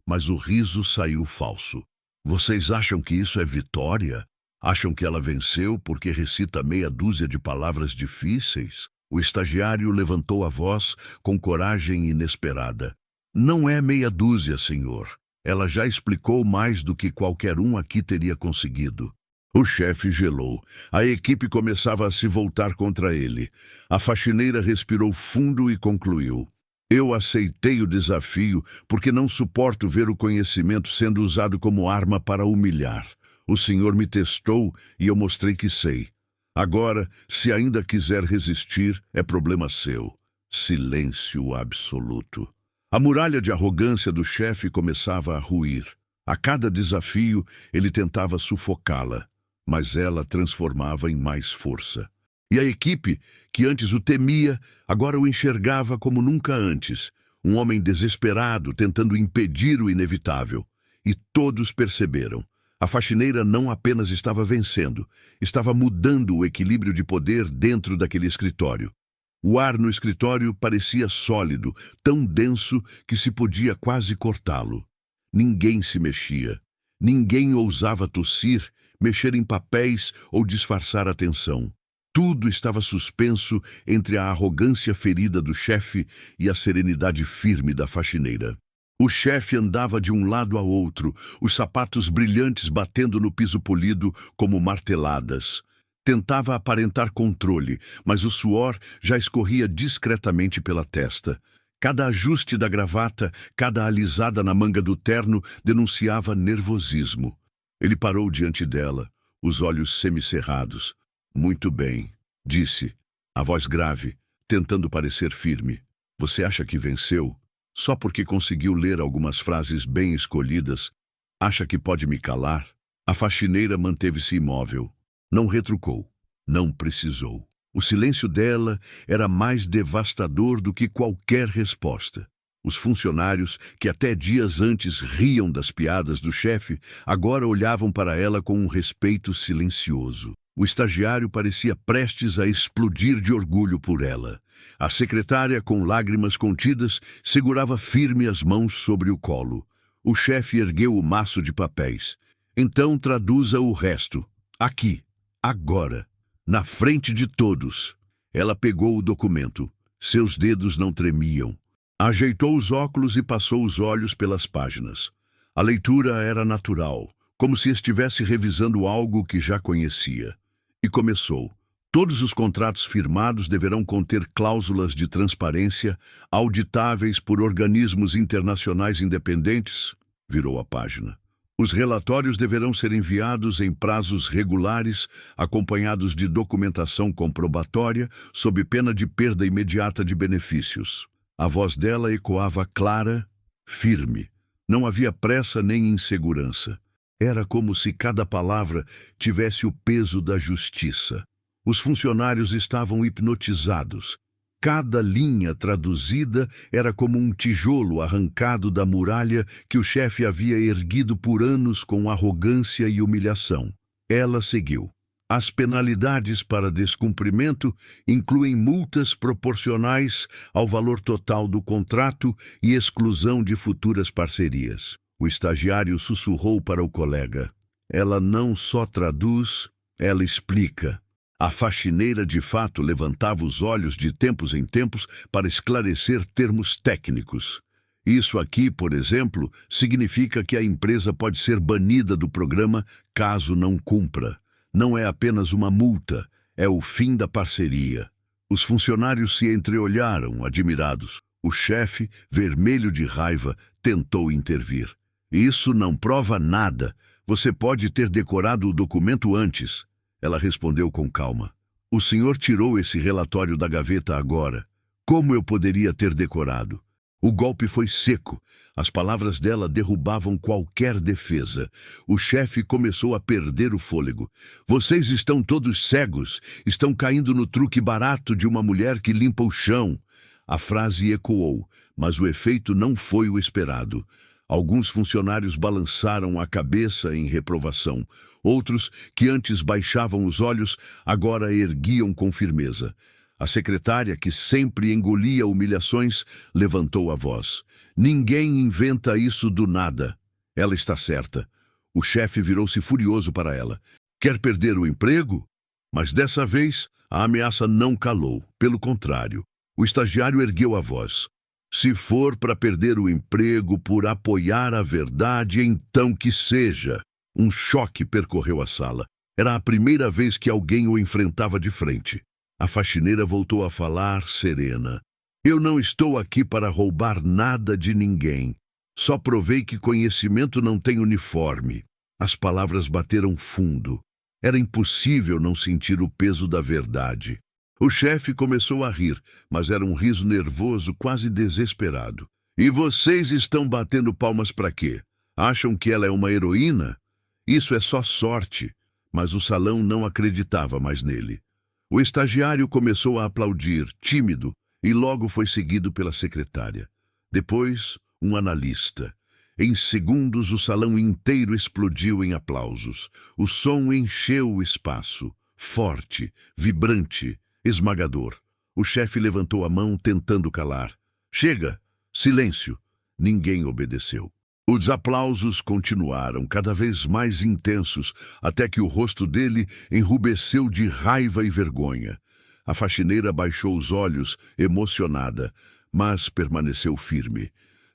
mas o riso saiu falso. "Vocês acham que isso é vitória? Acham que ela venceu porque recita meia dúzia de palavras difíceis?" O estagiário levantou a voz com coragem inesperada. "Não é meia dúzia, senhor. Ela já explicou mais do que qualquer um aqui teria conseguido." O chefe gelou. A equipe começava a se voltar contra ele. A faxineira respirou fundo e concluiu: "Eu aceitei o desafio porque não suporto ver o conhecimento sendo usado como arma para humilhar. O senhor me testou e eu mostrei que sei. Agora, se ainda quiser resistir, é problema seu." Silêncio absoluto. A muralha de arrogância do chefe começava a ruir. A cada desafio, ele tentava sufocá-la, mas ela transformava em mais força. E a equipe, que antes o temia, agora o enxergava como nunca antes, um homem desesperado tentando impedir o inevitável. E todos perceberam. A faxineira não apenas estava vencendo, estava mudando o equilíbrio de poder dentro daquele escritório. O ar no escritório parecia sólido, tão denso que se podia quase cortá-lo. Ninguém se mexia. Ninguém ousava tossir, mexer em papéis ou disfarçar a tensão. Tudo estava suspenso entre a arrogância ferida do chefe e a serenidade firme da faxineira. O chefe andava de um lado a outro, os sapatos brilhantes batendo no piso polido como marteladas. Tentava aparentar controle, mas o suor já escorria discretamente pela testa. Cada ajuste da gravata, cada alisada na manga do terno denunciava nervosismo. Ele parou diante dela, os olhos semicerrados. "Muito bem", disse, a voz grave, tentando parecer firme. "Você acha que venceu? Só porque conseguiu ler algumas frases bem escolhidas, acha que pode me calar?" A faxineira manteve-se imóvel. Não retrucou. Não precisou. O silêncio dela era mais devastador do que qualquer resposta. Os funcionários, que até dias antes riam das piadas do chefe, agora olhavam para ela com um respeito silencioso. O estagiário parecia prestes a explodir de orgulho por ela. A secretária, com lágrimas contidas, segurava firme as mãos sobre o colo. O chefe ergueu o maço de papéis. "Então traduza o resto. Aqui. Agora. Na frente de todos." Ela pegou o documento. Seus dedos não tremiam. Ajeitou os óculos e passou os olhos pelas páginas. A leitura era natural, como se estivesse revisando algo que já conhecia. E começou. Todos os contratos firmados deverão conter cláusulas de transparência, auditáveis por organismos internacionais independentes. Virou a página. Os relatórios deverão ser enviados em prazos regulares, acompanhados de documentação comprobatória, sob pena de perda imediata de benefícios. A voz dela ecoava clara, firme. Não havia pressa nem insegurança. Era como se cada palavra tivesse o peso da justiça. Os funcionários estavam hipnotizados. Cada linha traduzida era como um tijolo arrancado da muralha que o chefe havia erguido por anos com arrogância e humilhação. Ela seguiu. As penalidades para descumprimento incluem multas proporcionais ao valor total do contrato e exclusão de futuras parcerias. O estagiário sussurrou para o colega. Ela não só traduz, ela explica. A faxineira, de fato, levantava os olhos de tempos em tempos para esclarecer termos técnicos. Isso aqui, por exemplo, significa que a empresa pode ser banida do programa caso não cumpra. Não é apenas uma multa, é o fim da parceria. Os funcionários se entreolharam, admirados. O chefe, vermelho de raiva, tentou intervir. Isso não prova nada. Você pode ter decorado o documento antes. Ela respondeu com calma. O senhor tirou esse relatório da gaveta agora. Como eu poderia ter decorado? O golpe foi seco. As palavras dela derrubavam qualquer defesa. O chefe começou a perder o fôlego. Vocês estão todos cegos. Estão caindo no truque barato de uma mulher que limpa o chão. A frase ecoou, mas o efeito não foi o esperado. Alguns funcionários balançaram a cabeça em reprovação. Outros, que antes baixavam os olhos, agora erguiam com firmeza. A secretária, que sempre engolia humilhações, levantou a voz. Ninguém inventa isso do nada. Ela está certa. O chefe virou-se furioso para ela. Quer perder o emprego? Mas dessa vez, a ameaça não calou. Pelo contrário, o estagiário ergueu a voz. Se for para perder o emprego por apoiar a verdade, então que seja. Um choque percorreu a sala. Era a primeira vez que alguém o enfrentava de frente. A faxineira voltou a falar, serena. Eu não estou aqui para roubar nada de ninguém. Só provei que conhecimento não tem uniforme. As palavras bateram fundo. Era impossível não sentir o peso da verdade. O chefe começou a rir, mas era um riso nervoso, quase desesperado. E vocês estão batendo palmas para quê? Acham que ela é uma heroína? Isso é só sorte. Mas o salão não acreditava mais nele. O estagiário começou a aplaudir, tímido, e logo foi seguido pela secretária. Depois, um analista. Em segundos, o salão inteiro explodiu em aplausos. O som encheu o espaço. Forte, vibrante, esmagador. O chefe levantou a mão, tentando calar. Chega! Silêncio! Ninguém obedeceu. Os aplausos continuaram, cada vez mais intensos, até que o rosto dele enrubesceu de raiva e vergonha. A faxineira baixou os olhos, emocionada, mas permaneceu firme.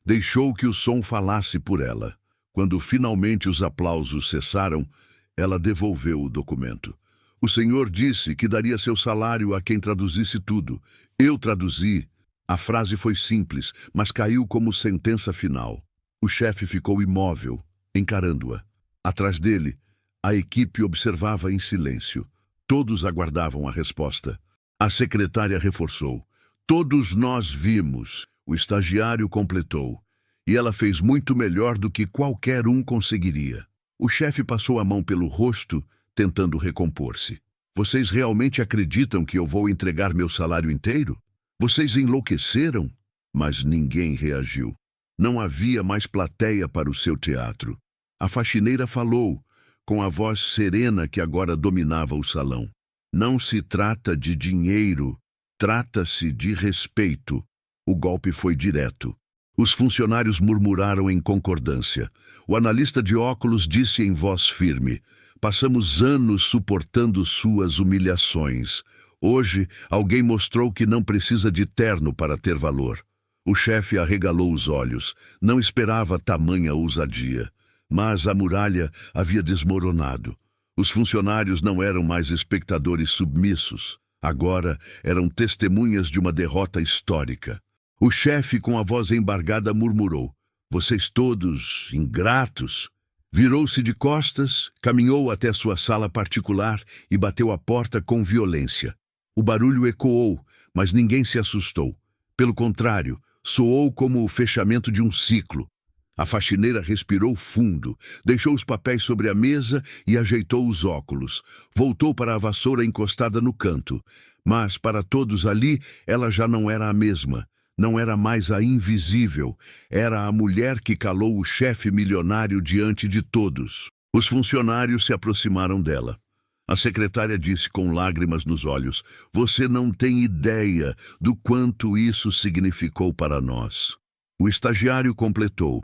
Deixou que o som falasse por ela. Quando finalmente os aplausos cessaram, ela devolveu o documento. O senhor disse que daria seu salário a quem traduzisse tudo. Eu traduzi. A frase foi simples, mas caiu como sentença final. O chefe ficou imóvel, encarando-a. Atrás dele, a equipe observava em silêncio. Todos aguardavam a resposta. A secretária reforçou. Todos nós vimos. O estagiário completou. E ela fez muito melhor do que qualquer um conseguiria. O chefe passou a mão pelo rosto, tentando recompor-se. Vocês realmente acreditam que eu vou entregar meu salário inteiro? Vocês enlouqueceram? Mas ninguém reagiu. Não havia mais plateia para o seu teatro. A faxineira falou, com a voz serena que agora dominava o salão. Não se trata de dinheiro, trata-se de respeito. O golpe foi direto. Os funcionários murmuraram em concordância. O analista de óculos disse em voz firme: passamos anos suportando suas humilhações. Hoje, alguém mostrou que não precisa de terno para ter valor. O chefe arregalou os olhos. Não esperava tamanha ousadia. Mas a muralha havia desmoronado. Os funcionários não eram mais espectadores submissos. Agora eram testemunhas de uma derrota histórica. O chefe, com a voz embargada, murmurou: "Vocês todos ingratos." Virou-se de costas, caminhou até sua sala particular e bateu a porta com violência. O barulho ecoou, mas ninguém se assustou. Pelo contrário, soou como o fechamento de um ciclo. A faxineira respirou fundo, deixou os papéis sobre a mesa e ajeitou os óculos. Voltou para a vassoura encostada no canto. Mas, para todos ali, ela já não era a mesma. Não era mais a invisível. Era a mulher que calou o chefe milionário diante de todos. Os funcionários se aproximaram dela. A secretária disse com lágrimas nos olhos: "Você não tem ideia do quanto isso significou para nós." O estagiário completou: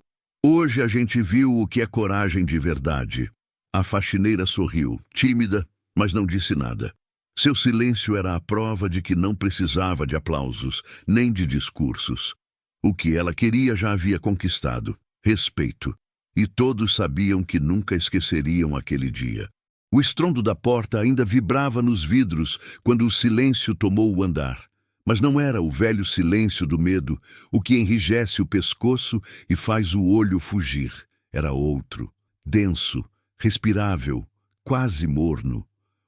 "Hoje a gente viu o que é coragem de verdade." A faxineira sorriu, tímida, mas não disse nada. Seu silêncio era a prova de que não precisava de aplausos, nem de discursos. O que ela queria já havia conquistado: respeito. E todos sabiam que nunca esqueceriam aquele dia. O estrondo da porta ainda vibrava nos vidros quando o silêncio tomou o andar. Mas não era o velho silêncio do medo, o que enrijece o pescoço e faz o olho fugir. Era outro, denso, respirável, quase morno.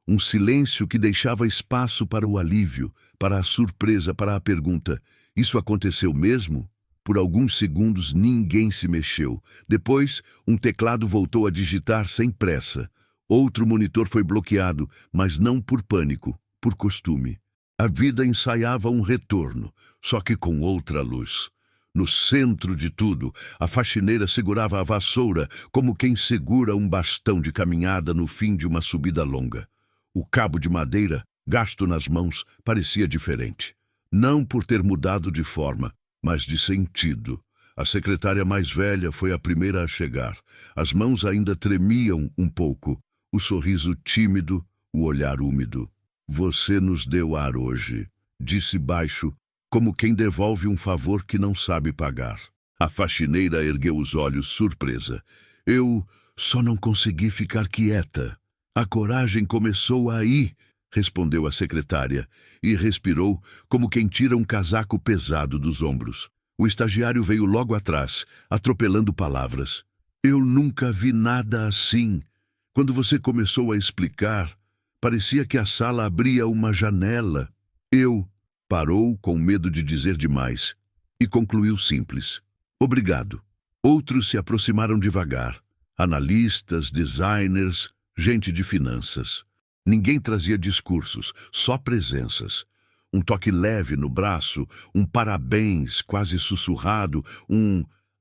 Um silêncio que deixava espaço para o alívio, para a surpresa, para a pergunta: "Isso aconteceu mesmo?" Por alguns segundos ninguém se mexeu. Depois, um teclado voltou a digitar sem pressa. Outro monitor foi bloqueado, mas não por pânico, por costume. A vida ensaiava um retorno, só que com outra luz. No centro de tudo, a faxineira segurava a vassoura como quem segura um bastão de caminhada no fim de uma subida longa. O cabo de madeira, gasto nas mãos, parecia diferente. Não por ter mudado de forma, mas de sentido. A secretária mais velha foi a primeira a chegar. As mãos ainda tremiam um pouco, o sorriso tímido, o olhar úmido. "Você nos deu ar hoje", disse baixo, como quem devolve um favor que não sabe pagar. A faxineira ergueu os olhos, surpresa. "Eu só não consegui ficar quieta. A coragem começou aí", respondeu a secretária, e respirou como quem tira um casaco pesado dos ombros. O estagiário veio logo atrás, atropelando palavras. "Eu nunca vi nada assim. Quando você começou a explicar, parecia que a sala abria uma janela." Parou, com medo de dizer demais, e concluiu simples: "Obrigado." Outros se aproximaram devagar. Analistas, designers, gente de finanças. Ninguém trazia discursos, só presenças. Um toque leve no braço, um parabéns quase sussurrado,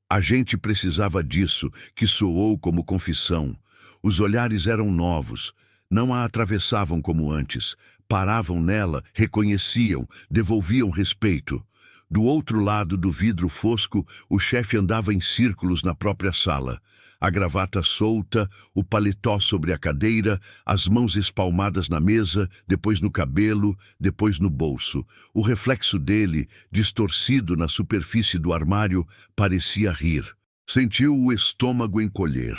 "a gente precisava disso", que soou como confissão. Os olhares eram novos. Não a atravessavam como antes. Paravam nela, reconheciam, devolviam respeito. Do outro lado do vidro fosco, o chefe andava em círculos na própria sala. A gravata solta, o paletó sobre a cadeira, as mãos espalmadas na mesa, depois no cabelo, depois no bolso. O reflexo dele, distorcido na superfície do armário, parecia rir. Sentiu o estômago encolher.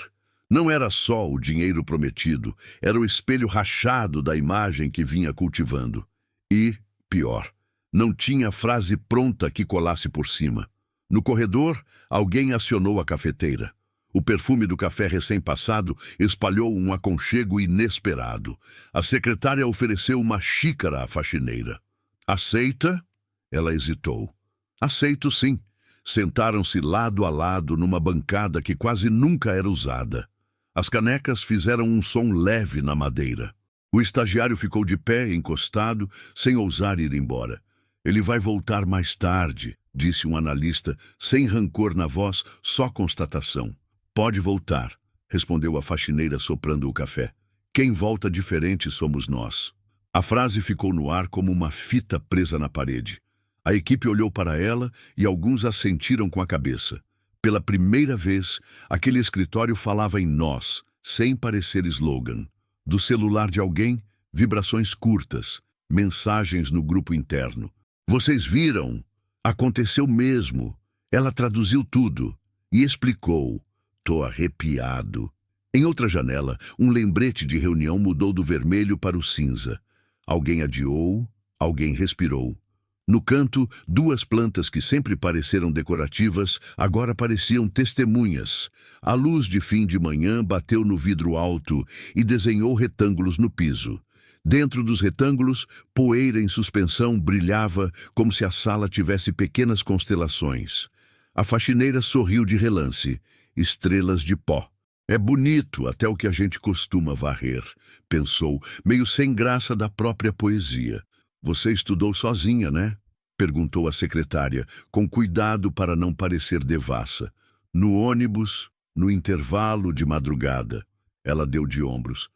Não era só o dinheiro prometido, era o espelho rachado da imagem que vinha cultivando. E, pior, não tinha frase pronta que colasse por cima. No corredor, alguém acionou a cafeteira. O perfume do café recém-passado espalhou um aconchego inesperado. A secretária ofereceu uma xícara à faxineira. "Aceita?" Ela hesitou. "Aceito, sim." Sentaram-se lado a lado numa bancada que quase nunca era usada. As canecas fizeram um som leve na madeira. O estagiário ficou de pé, encostado, sem ousar ir embora. "Ele vai voltar mais tarde", disse um analista, sem rancor na voz, só constatação. "Pode voltar", respondeu a faxineira soprando o café. "Quem volta diferente somos nós." A frase ficou no ar como uma fita presa na parede. A equipe olhou para ela e alguns assentiram com a cabeça. Pela primeira vez, aquele escritório falava em nós, sem parecer slogan. Do celular de alguém, vibrações curtas, mensagens no grupo interno. "Vocês viram? Aconteceu mesmo." Ela traduziu tudo e explicou. "Tô arrepiado." Em outra janela, um lembrete de reunião mudou do vermelho para o cinza. Alguém adiou, alguém respirou. No canto, duas plantas que sempre pareceram decorativas, agora pareciam testemunhas. A luz de fim de manhã bateu no vidro alto e desenhou retângulos no piso. Dentro dos retângulos, poeira em suspensão brilhava como se a sala tivesse pequenas constelações. A faxineira sorriu de relance. Estrelas de pó. É bonito até o que a gente costuma varrer, pensou, meio sem graça da própria poesia. Você estudou sozinha, né? Perguntou a secretária, com cuidado para não parecer devassa. No ônibus, no intervalo de madrugada. Ela deu de ombros.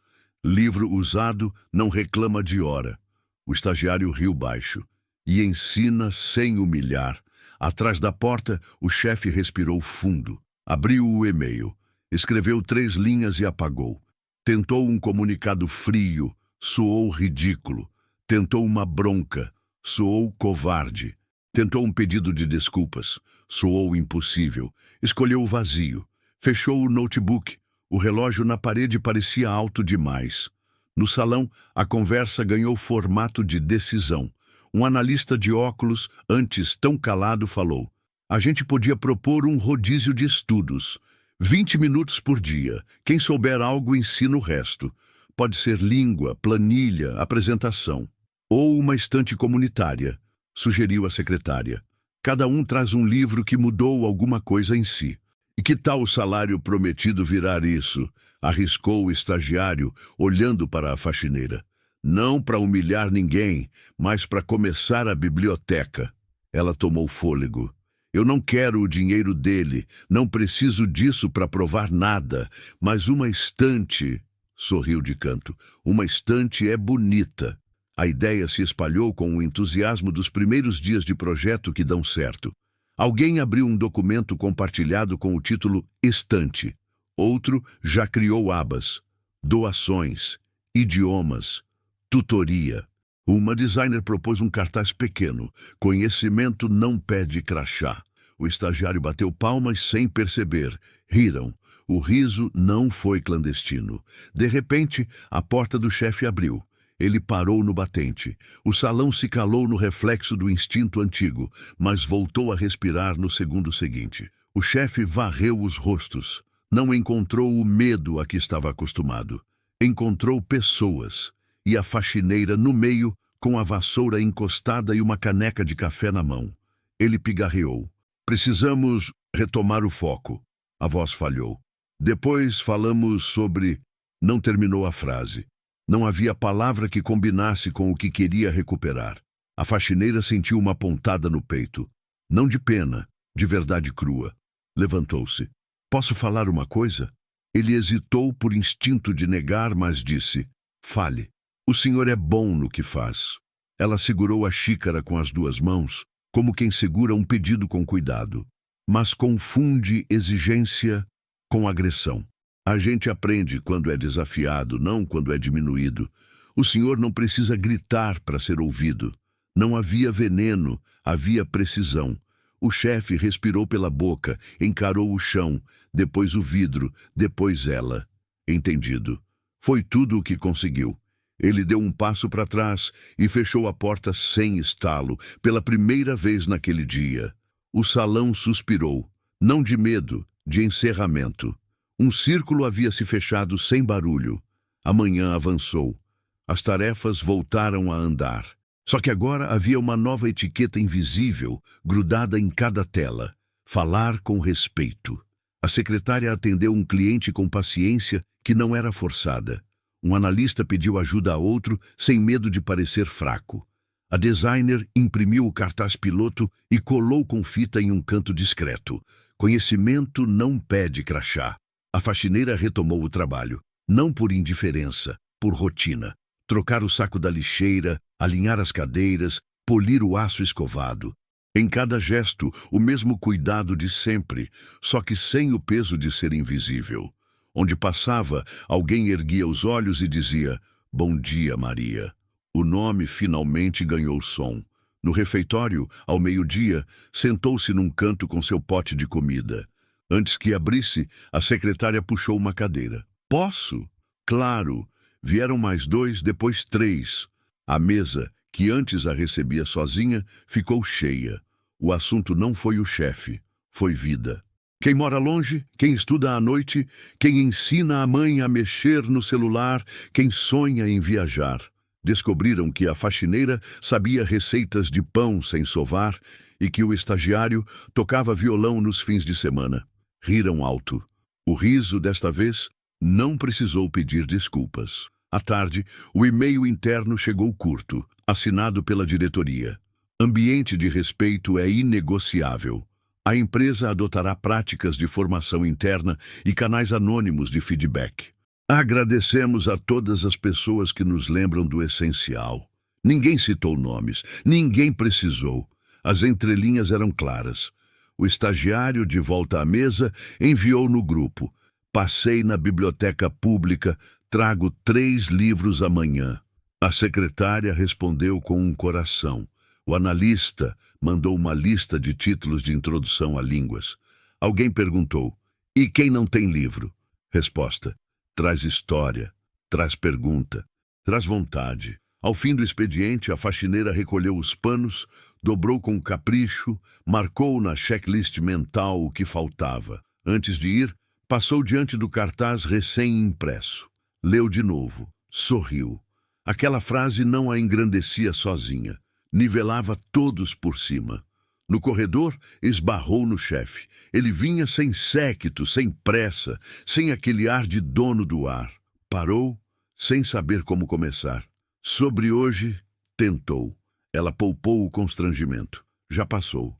Livro usado não reclama de hora. O estagiário riu baixo. E ensina sem humilhar. Atrás da porta, o chefe respirou fundo. Abriu o e-mail. Escreveu 3 linhas e apagou. Tentou um comunicado frio, soou ridículo. Tentou uma bronca, soou covarde. Tentou um pedido de desculpas, soou impossível. Escolheu o vazio. Fechou o notebook. O relógio na parede parecia alto demais. No salão, a conversa ganhou formato de decisão. Um analista de óculos, antes tão calado, falou: a gente podia propor um rodízio de estudos. 20 minutos por dia. Quem souber algo ensina o resto. Pode ser língua, planilha, apresentação. Ou uma estante comunitária, sugeriu a secretária. Cada um traz um livro que mudou alguma coisa em si. E que tal o salário prometido virar isso? Arriscou o estagiário, olhando para a faxineira. Não para humilhar ninguém, mas para começar a biblioteca. Ela tomou fôlego. Eu não quero o dinheiro dele, não preciso disso para provar nada, mas uma estante, sorriu de canto, uma estante é bonita. A ideia se espalhou com o entusiasmo dos primeiros dias de projeto que dão certo. Alguém abriu um documento compartilhado com o título Estante. Outro já criou abas, doações, idiomas, tutoria. Uma designer propôs um cartaz pequeno. Conhecimento não pede crachá. O estagiário bateu palmas sem perceber. Riram. O riso não foi clandestino. De repente, a porta do chefe abriu. Ele parou no batente. O salão se calou no reflexo do instinto antigo, mas voltou a respirar no segundo seguinte. O chefe varreu os rostos. Não encontrou o medo a que estava acostumado. Encontrou pessoas. E a faxineira no meio, com a vassoura encostada e uma caneca de café na mão. Ele pigarreou. Precisamos retomar o foco. A voz falhou. Depois falamos sobre... Não terminou a frase. Não havia palavra que combinasse com o que queria recuperar. A faxineira sentiu uma pontada no peito. Não de pena, de verdade crua. Levantou-se. Posso falar uma coisa? Ele hesitou por instinto de negar, mas disse: fale. O senhor é bom no que faz. Ela segurou a xícara com as 2 mãos, como quem segura um pedido com cuidado. Mas confunde exigência com agressão. A gente aprende quando é desafiado, não quando é diminuído. O senhor não precisa gritar para ser ouvido. Não havia veneno, havia precisão. O chefe respirou pela boca, encarou o chão, depois o vidro, depois ela. Entendido. Foi tudo o que conseguiu. Ele deu um passo para trás e fechou a porta sem estalo, pela primeira vez naquele dia. O salão suspirou, não de medo, de encerramento. Um círculo havia se fechado sem barulho. A manhã avançou. As tarefas voltaram a andar. Só que agora havia uma nova etiqueta invisível, grudada em cada tela. Falar com respeito. A secretária atendeu um cliente com paciência que não era forçada. Um analista pediu ajuda a outro, sem medo de parecer fraco. A designer imprimiu o cartaz piloto e colou com fita em um canto discreto. Conhecimento não pede crachá. A faxineira retomou o trabalho, não por indiferença, por rotina. Trocar o saco da lixeira, alinhar as cadeiras, polir o aço escovado. Em cada gesto, o mesmo cuidado de sempre, só que sem o peso de ser invisível. Onde passava, alguém erguia os olhos e dizia: "Bom dia, Maria." O nome finalmente ganhou som. No refeitório, ao meio-dia, sentou-se num canto com seu pote de comida. Antes que abrisse, a secretária puxou uma cadeira. Posso? Claro. Vieram mais 2, depois 3. A mesa, que antes a recebia sozinha, ficou cheia. O assunto não foi o chefe, foi vida. Quem mora longe, quem estuda à noite, quem ensina a mãe a mexer no celular, quem sonha em viajar. Descobriram que a faxineira sabia receitas de pão sem sovar e que o estagiário tocava violão nos fins de semana. Riram alto. O riso, desta vez, não precisou pedir desculpas. À tarde, o e-mail interno chegou curto, assinado pela diretoria. Ambiente de respeito é inegociável. A empresa adotará práticas de formação interna e canais anônimos de feedback. Agradecemos a todas as pessoas que nos lembram do essencial. Ninguém citou nomes, ninguém precisou. As entrelinhas eram claras. O estagiário, de volta à mesa, enviou no grupo: passei na biblioteca pública, trago 3 livros amanhã. A secretária respondeu com um coração. O analista mandou uma lista de títulos de introdução a línguas. Alguém perguntou: e quem não tem livro? Resposta: traz história, traz pergunta, traz vontade. Ao fim do expediente, a faxineira recolheu os panos, dobrou com capricho, marcou na checklist mental o que faltava. Antes de ir, passou diante do cartaz recém-impresso. Leu de novo, sorriu. Aquela frase não a engrandecia sozinha. Nivelava todos por cima. No corredor, esbarrou no chefe. Ele vinha sem séquito, sem pressa, sem aquele ar de dono do ar. Parou, sem saber como começar. Sobre hoje, tentou. Ela poupou o constrangimento. Já passou.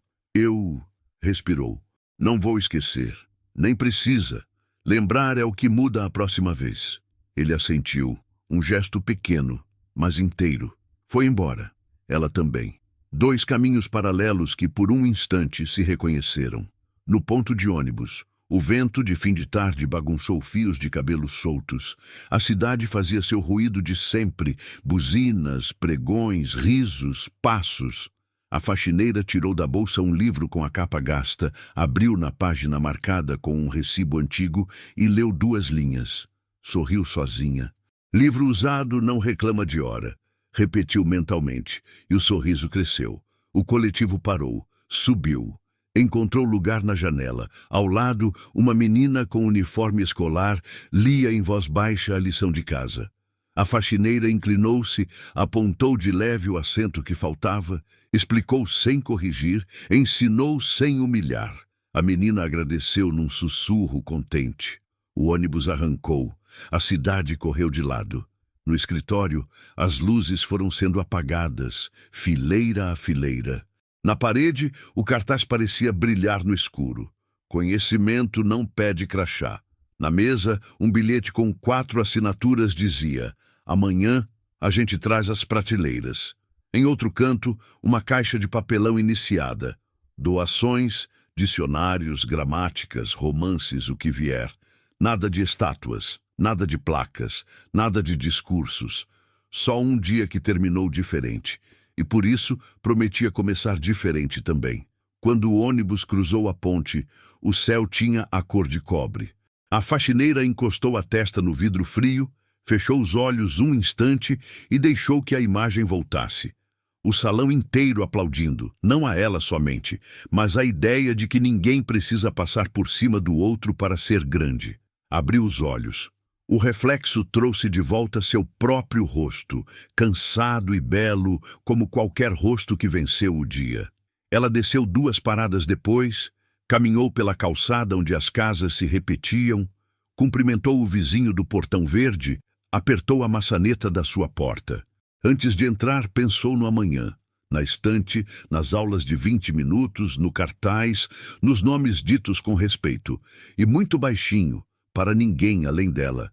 Respirou. Não vou esquecer. Nem precisa. Lembrar é o que muda a próxima vez. Ele assentiu. Um gesto pequeno, mas inteiro. Foi embora. Ela também. 2 caminhos paralelos que por um instante se reconheceram. No ponto de ônibus, o vento de fim de tarde bagunçou fios de cabelos soltos. A cidade fazia seu ruído de sempre, buzinas, pregões, risos, passos. A faxineira tirou da bolsa um livro com a capa gasta, abriu na página marcada com um recibo antigo e leu 2 linhas. Sorriu sozinha. Livro usado não reclama de hora. Repetiu mentalmente, e o sorriso cresceu. O coletivo parou, subiu. Encontrou lugar na janela. Ao lado, uma menina com uniforme escolar lia em voz baixa a lição de casa. A faxineira inclinou-se, apontou de leve o acento que faltava, explicou sem corrigir, ensinou sem humilhar. A menina agradeceu num sussurro contente. O ônibus arrancou. A cidade correu de lado. No escritório, as luzes foram sendo apagadas, fileira a fileira. Na parede, o cartaz parecia brilhar no escuro. Conhecimento não pede crachá. Na mesa, um bilhete com 4 assinaturas dizia: amanhã a gente traz as prateleiras. Em outro canto, uma caixa de papelão iniciada. Doações, dicionários, gramáticas, romances, o que vier. Nada de estátuas. Nada de placas, nada de discursos. Só um dia que terminou diferente. E por isso prometia começar diferente também. Quando o ônibus cruzou a ponte, o céu tinha a cor de cobre. A faxineira encostou a testa no vidro frio, fechou os olhos um instante e deixou que a imagem voltasse. O salão inteiro aplaudindo, não a ela somente, mas a ideia de que ninguém precisa passar por cima do outro para ser grande. Abriu os olhos. O reflexo trouxe de volta seu próprio rosto, cansado e belo como qualquer rosto que venceu o dia. Ela desceu 2 paradas depois, caminhou pela calçada onde as casas se repetiam, cumprimentou o vizinho do portão verde, apertou a maçaneta da sua porta. Antes de entrar, pensou no amanhã, na estante, nas aulas de 20 minutos, no cartaz, nos nomes ditos com respeito, e muito baixinho, para ninguém além dela.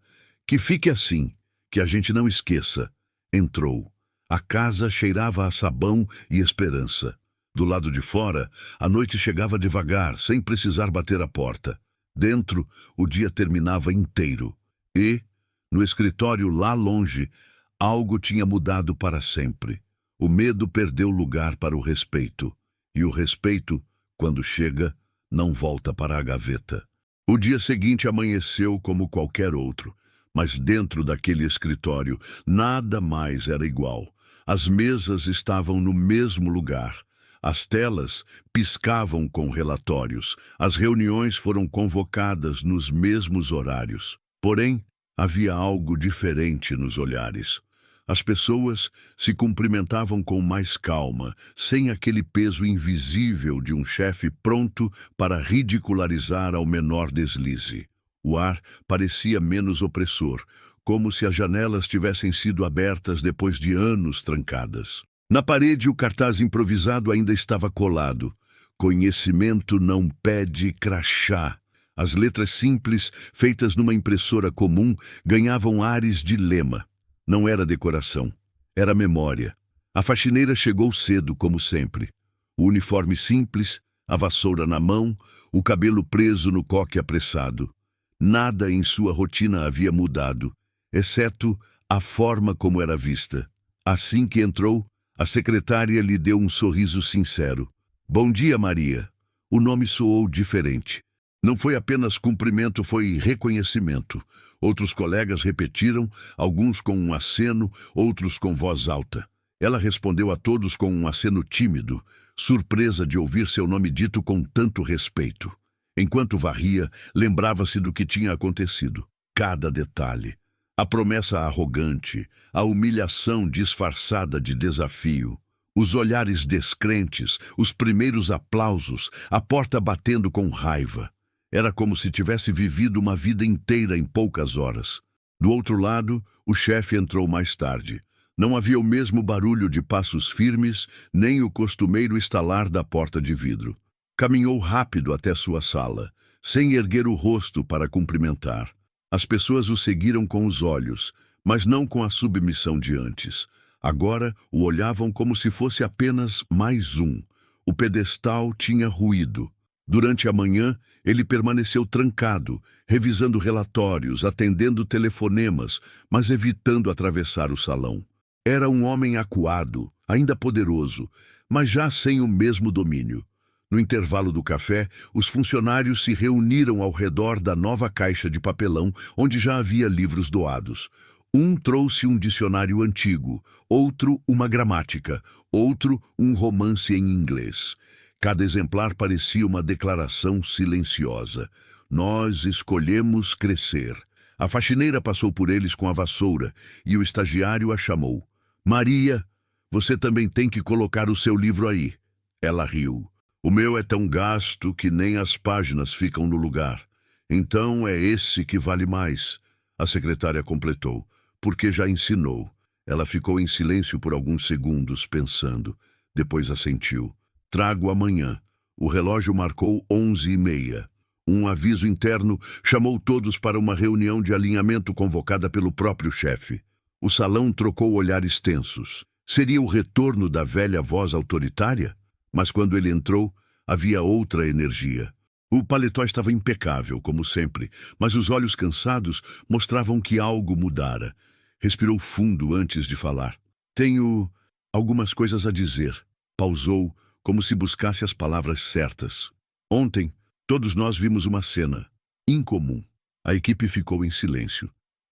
Que fique assim, que a gente não esqueça. Entrou. A casa cheirava a sabão e esperança. Do lado de fora, a noite chegava devagar, sem precisar bater a porta. Dentro, o dia terminava inteiro. E, no escritório lá longe, algo tinha mudado para sempre. O medo perdeu lugar para o respeito. E o respeito, quando chega, não volta para a gaveta. O dia seguinte amanheceu como qualquer outro. Mas dentro daquele escritório, nada mais era igual. As mesas estavam no mesmo lugar. As telas piscavam com relatórios. As reuniões foram convocadas nos mesmos horários. Porém, havia algo diferente nos olhares. As pessoas se cumprimentavam com mais calma, sem aquele peso invisível de um chefe pronto para ridicularizar ao menor deslize. O ar parecia menos opressor, como se as janelas tivessem sido abertas depois de anos trancadas. Na parede, o cartaz improvisado ainda estava colado. Conhecimento não pede crachá. As letras simples, feitas numa impressora comum, ganhavam ares de lema. Não era decoração, era memória. A faxineira chegou cedo, como sempre. O uniforme simples, a vassoura na mão, o cabelo preso no coque apressado. Nada em sua rotina havia mudado, exceto a forma como era vista. Assim que entrou, a secretária lhe deu um sorriso sincero. Bom dia, Maria. O nome soou diferente. Não foi apenas cumprimento, foi reconhecimento. Outros colegas repetiram, alguns com um aceno, outros com voz alta. Ela respondeu a todos com um aceno tímido, surpresa de ouvir seu nome dito com tanto respeito. Enquanto varria, lembrava-se do que tinha acontecido. Cada detalhe. A promessa arrogante, a humilhação disfarçada de desafio, os olhares descrentes, os primeiros aplausos, a porta batendo com raiva. Era como se tivesse vivido uma vida inteira em poucas horas. Do outro lado, o chefe entrou mais tarde. Não havia o mesmo barulho de passos firmes, nem o costumeiro estalar da porta de vidro. Caminhou rápido até sua sala, sem erguer o rosto para cumprimentar. As pessoas o seguiram com os olhos, mas não com a submissão de antes. Agora o olhavam como se fosse apenas mais um. O pedestal tinha ruído. Durante a manhã, ele permaneceu trancado, revisando relatórios, atendendo telefonemas, mas evitando atravessar o salão. Era um homem acuado, ainda poderoso, mas já sem o mesmo domínio. No intervalo do café, os funcionários se reuniram ao redor da nova caixa de papelão, onde já havia livros doados. Um trouxe um dicionário antigo, outro uma gramática, outro um romance em inglês. Cada exemplar parecia uma declaração silenciosa. Nós escolhemos crescer. A faxineira passou por eles com a vassoura e o estagiário a chamou. Maria, você também tem que colocar o seu livro aí. Ela riu. O meu é tão gasto que nem as páginas ficam no lugar. Então é esse que vale mais. A secretária completou. Porque já ensinou. Ela ficou em silêncio por alguns segundos, pensando. Depois assentiu. Trago amanhã. O relógio marcou 11h30. Um aviso interno chamou todos para uma reunião de alinhamento convocada pelo próprio chefe. O salão trocou olhares tensos. Seria o retorno da velha voz autoritária? Mas quando ele entrou, havia outra energia. O paletó estava impecável, como sempre, mas os olhos cansados mostravam que algo mudara. Respirou fundo antes de falar. Tenho algumas coisas a dizer. Pausou, como se buscasse as palavras certas. Ontem, todos nós vimos uma cena incomum. A equipe ficou em silêncio.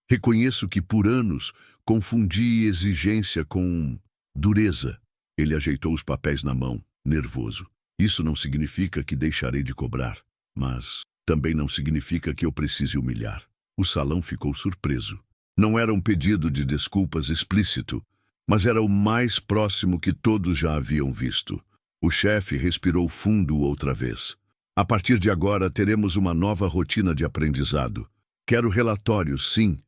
Reconheço que, por anos, confundi exigência com dureza. Ele ajeitou os papéis na mão, nervoso. Isso não significa que deixarei de cobrar, mas também não significa que eu precise humilhar. O salão ficou surpreso. Não era um pedido de desculpas explícito, mas era o mais próximo que todos já haviam visto. O chefe respirou fundo outra vez. A partir de agora, teremos uma nova rotina de aprendizado. Quero relatórios, sim,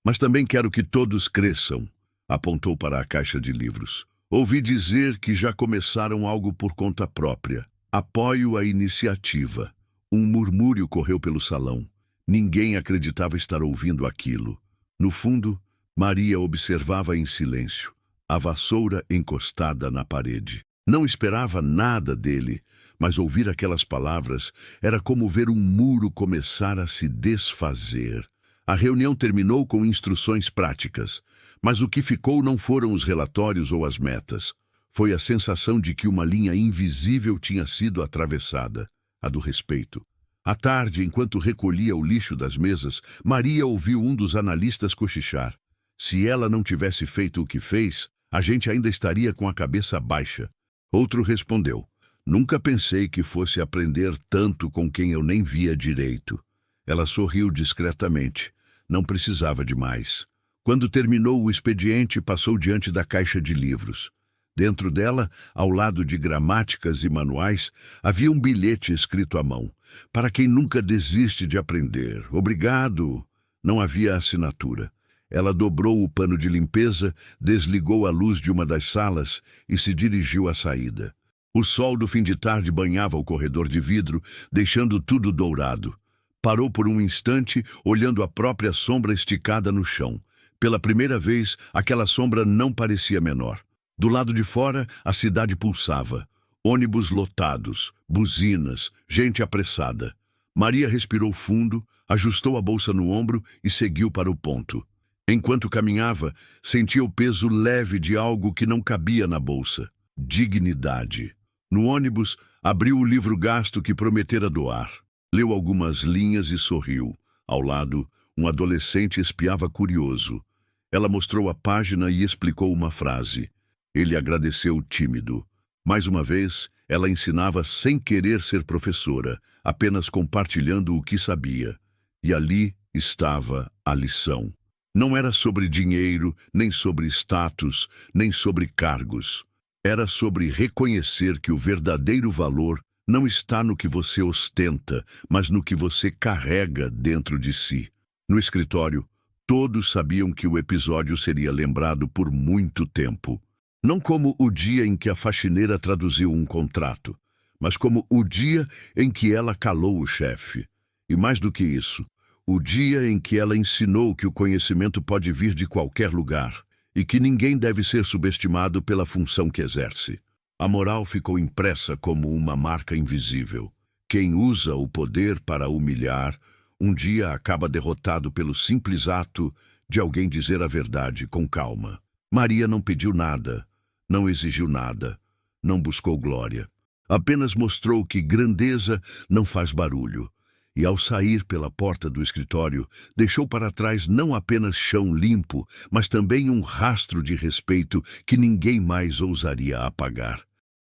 mas também quero que todos cresçam. Apontou para a caixa de livros. Ouvi dizer que já começaram algo por conta própria. Apoio a iniciativa. Um murmúrio correu pelo salão. Ninguém acreditava estar ouvindo aquilo. No fundo, Maria observava em silêncio, a vassoura encostada na parede. Não esperava nada dele, mas ouvir aquelas palavras era como ver um muro começar a se desfazer. A reunião terminou com instruções práticas, mas o que ficou não foram os relatórios ou as metas. Foi a sensação de que uma linha invisível tinha sido atravessada, a do respeito. À tarde, enquanto recolhia o lixo das mesas, Maria ouviu um dos analistas cochichar. Se ela não tivesse feito o que fez, a gente ainda estaria com a cabeça baixa. Outro respondeu: nunca pensei que fosse aprender tanto com quem eu nem via direito. Ela sorriu discretamente. Não precisava de mais. Quando terminou o expediente, passou diante da caixa de livros. Dentro dela, ao lado de gramáticas e manuais, havia um bilhete escrito à mão. Para quem nunca desiste de aprender. Obrigado. Não havia assinatura. Ela dobrou o pano de limpeza, desligou a luz de uma das salas e se dirigiu à saída. O sol do fim de tarde banhava o corredor de vidro, deixando tudo dourado. Parou por um instante, olhando a própria sombra esticada no chão. Pela primeira vez, aquela sombra não parecia menor. Do lado de fora, a cidade pulsava. Ônibus lotados, buzinas, gente apressada. Maria respirou fundo, ajustou a bolsa no ombro e seguiu para o ponto. Enquanto caminhava, sentia o peso leve de algo que não cabia na bolsa. Dignidade. No ônibus, abriu o livro gasto que prometera doar. Leu algumas linhas e sorriu. Ao lado, um adolescente espiava curioso. Ela mostrou a página e explicou uma frase. Ele agradeceu tímido. Mais uma vez, ela ensinava sem querer ser professora, apenas compartilhando o que sabia. E ali estava a lição. Não era sobre dinheiro, nem sobre status, nem sobre cargos. Era sobre reconhecer que o verdadeiro valor não está no que você ostenta, mas no que você carrega dentro de si. No escritório, todos sabiam que o episódio seria lembrado por muito tempo. Não como o dia em que a faxineira traduziu um contrato, mas como o dia em que ela calou o chefe. E mais do que isso, o dia em que ela ensinou que o conhecimento pode vir de qualquer lugar e que ninguém deve ser subestimado pela função que exerce. A moral ficou impressa como uma marca invisível. Quem usa o poder para humilhar, um dia acaba derrotado pelo simples ato de alguém dizer a verdade com calma. Maria não pediu nada, não exigiu nada, não buscou glória. Apenas mostrou que grandeza não faz barulho. E ao sair pela porta do escritório, deixou para trás não apenas chão limpo, mas também um rastro de respeito que ninguém mais ousaria apagar.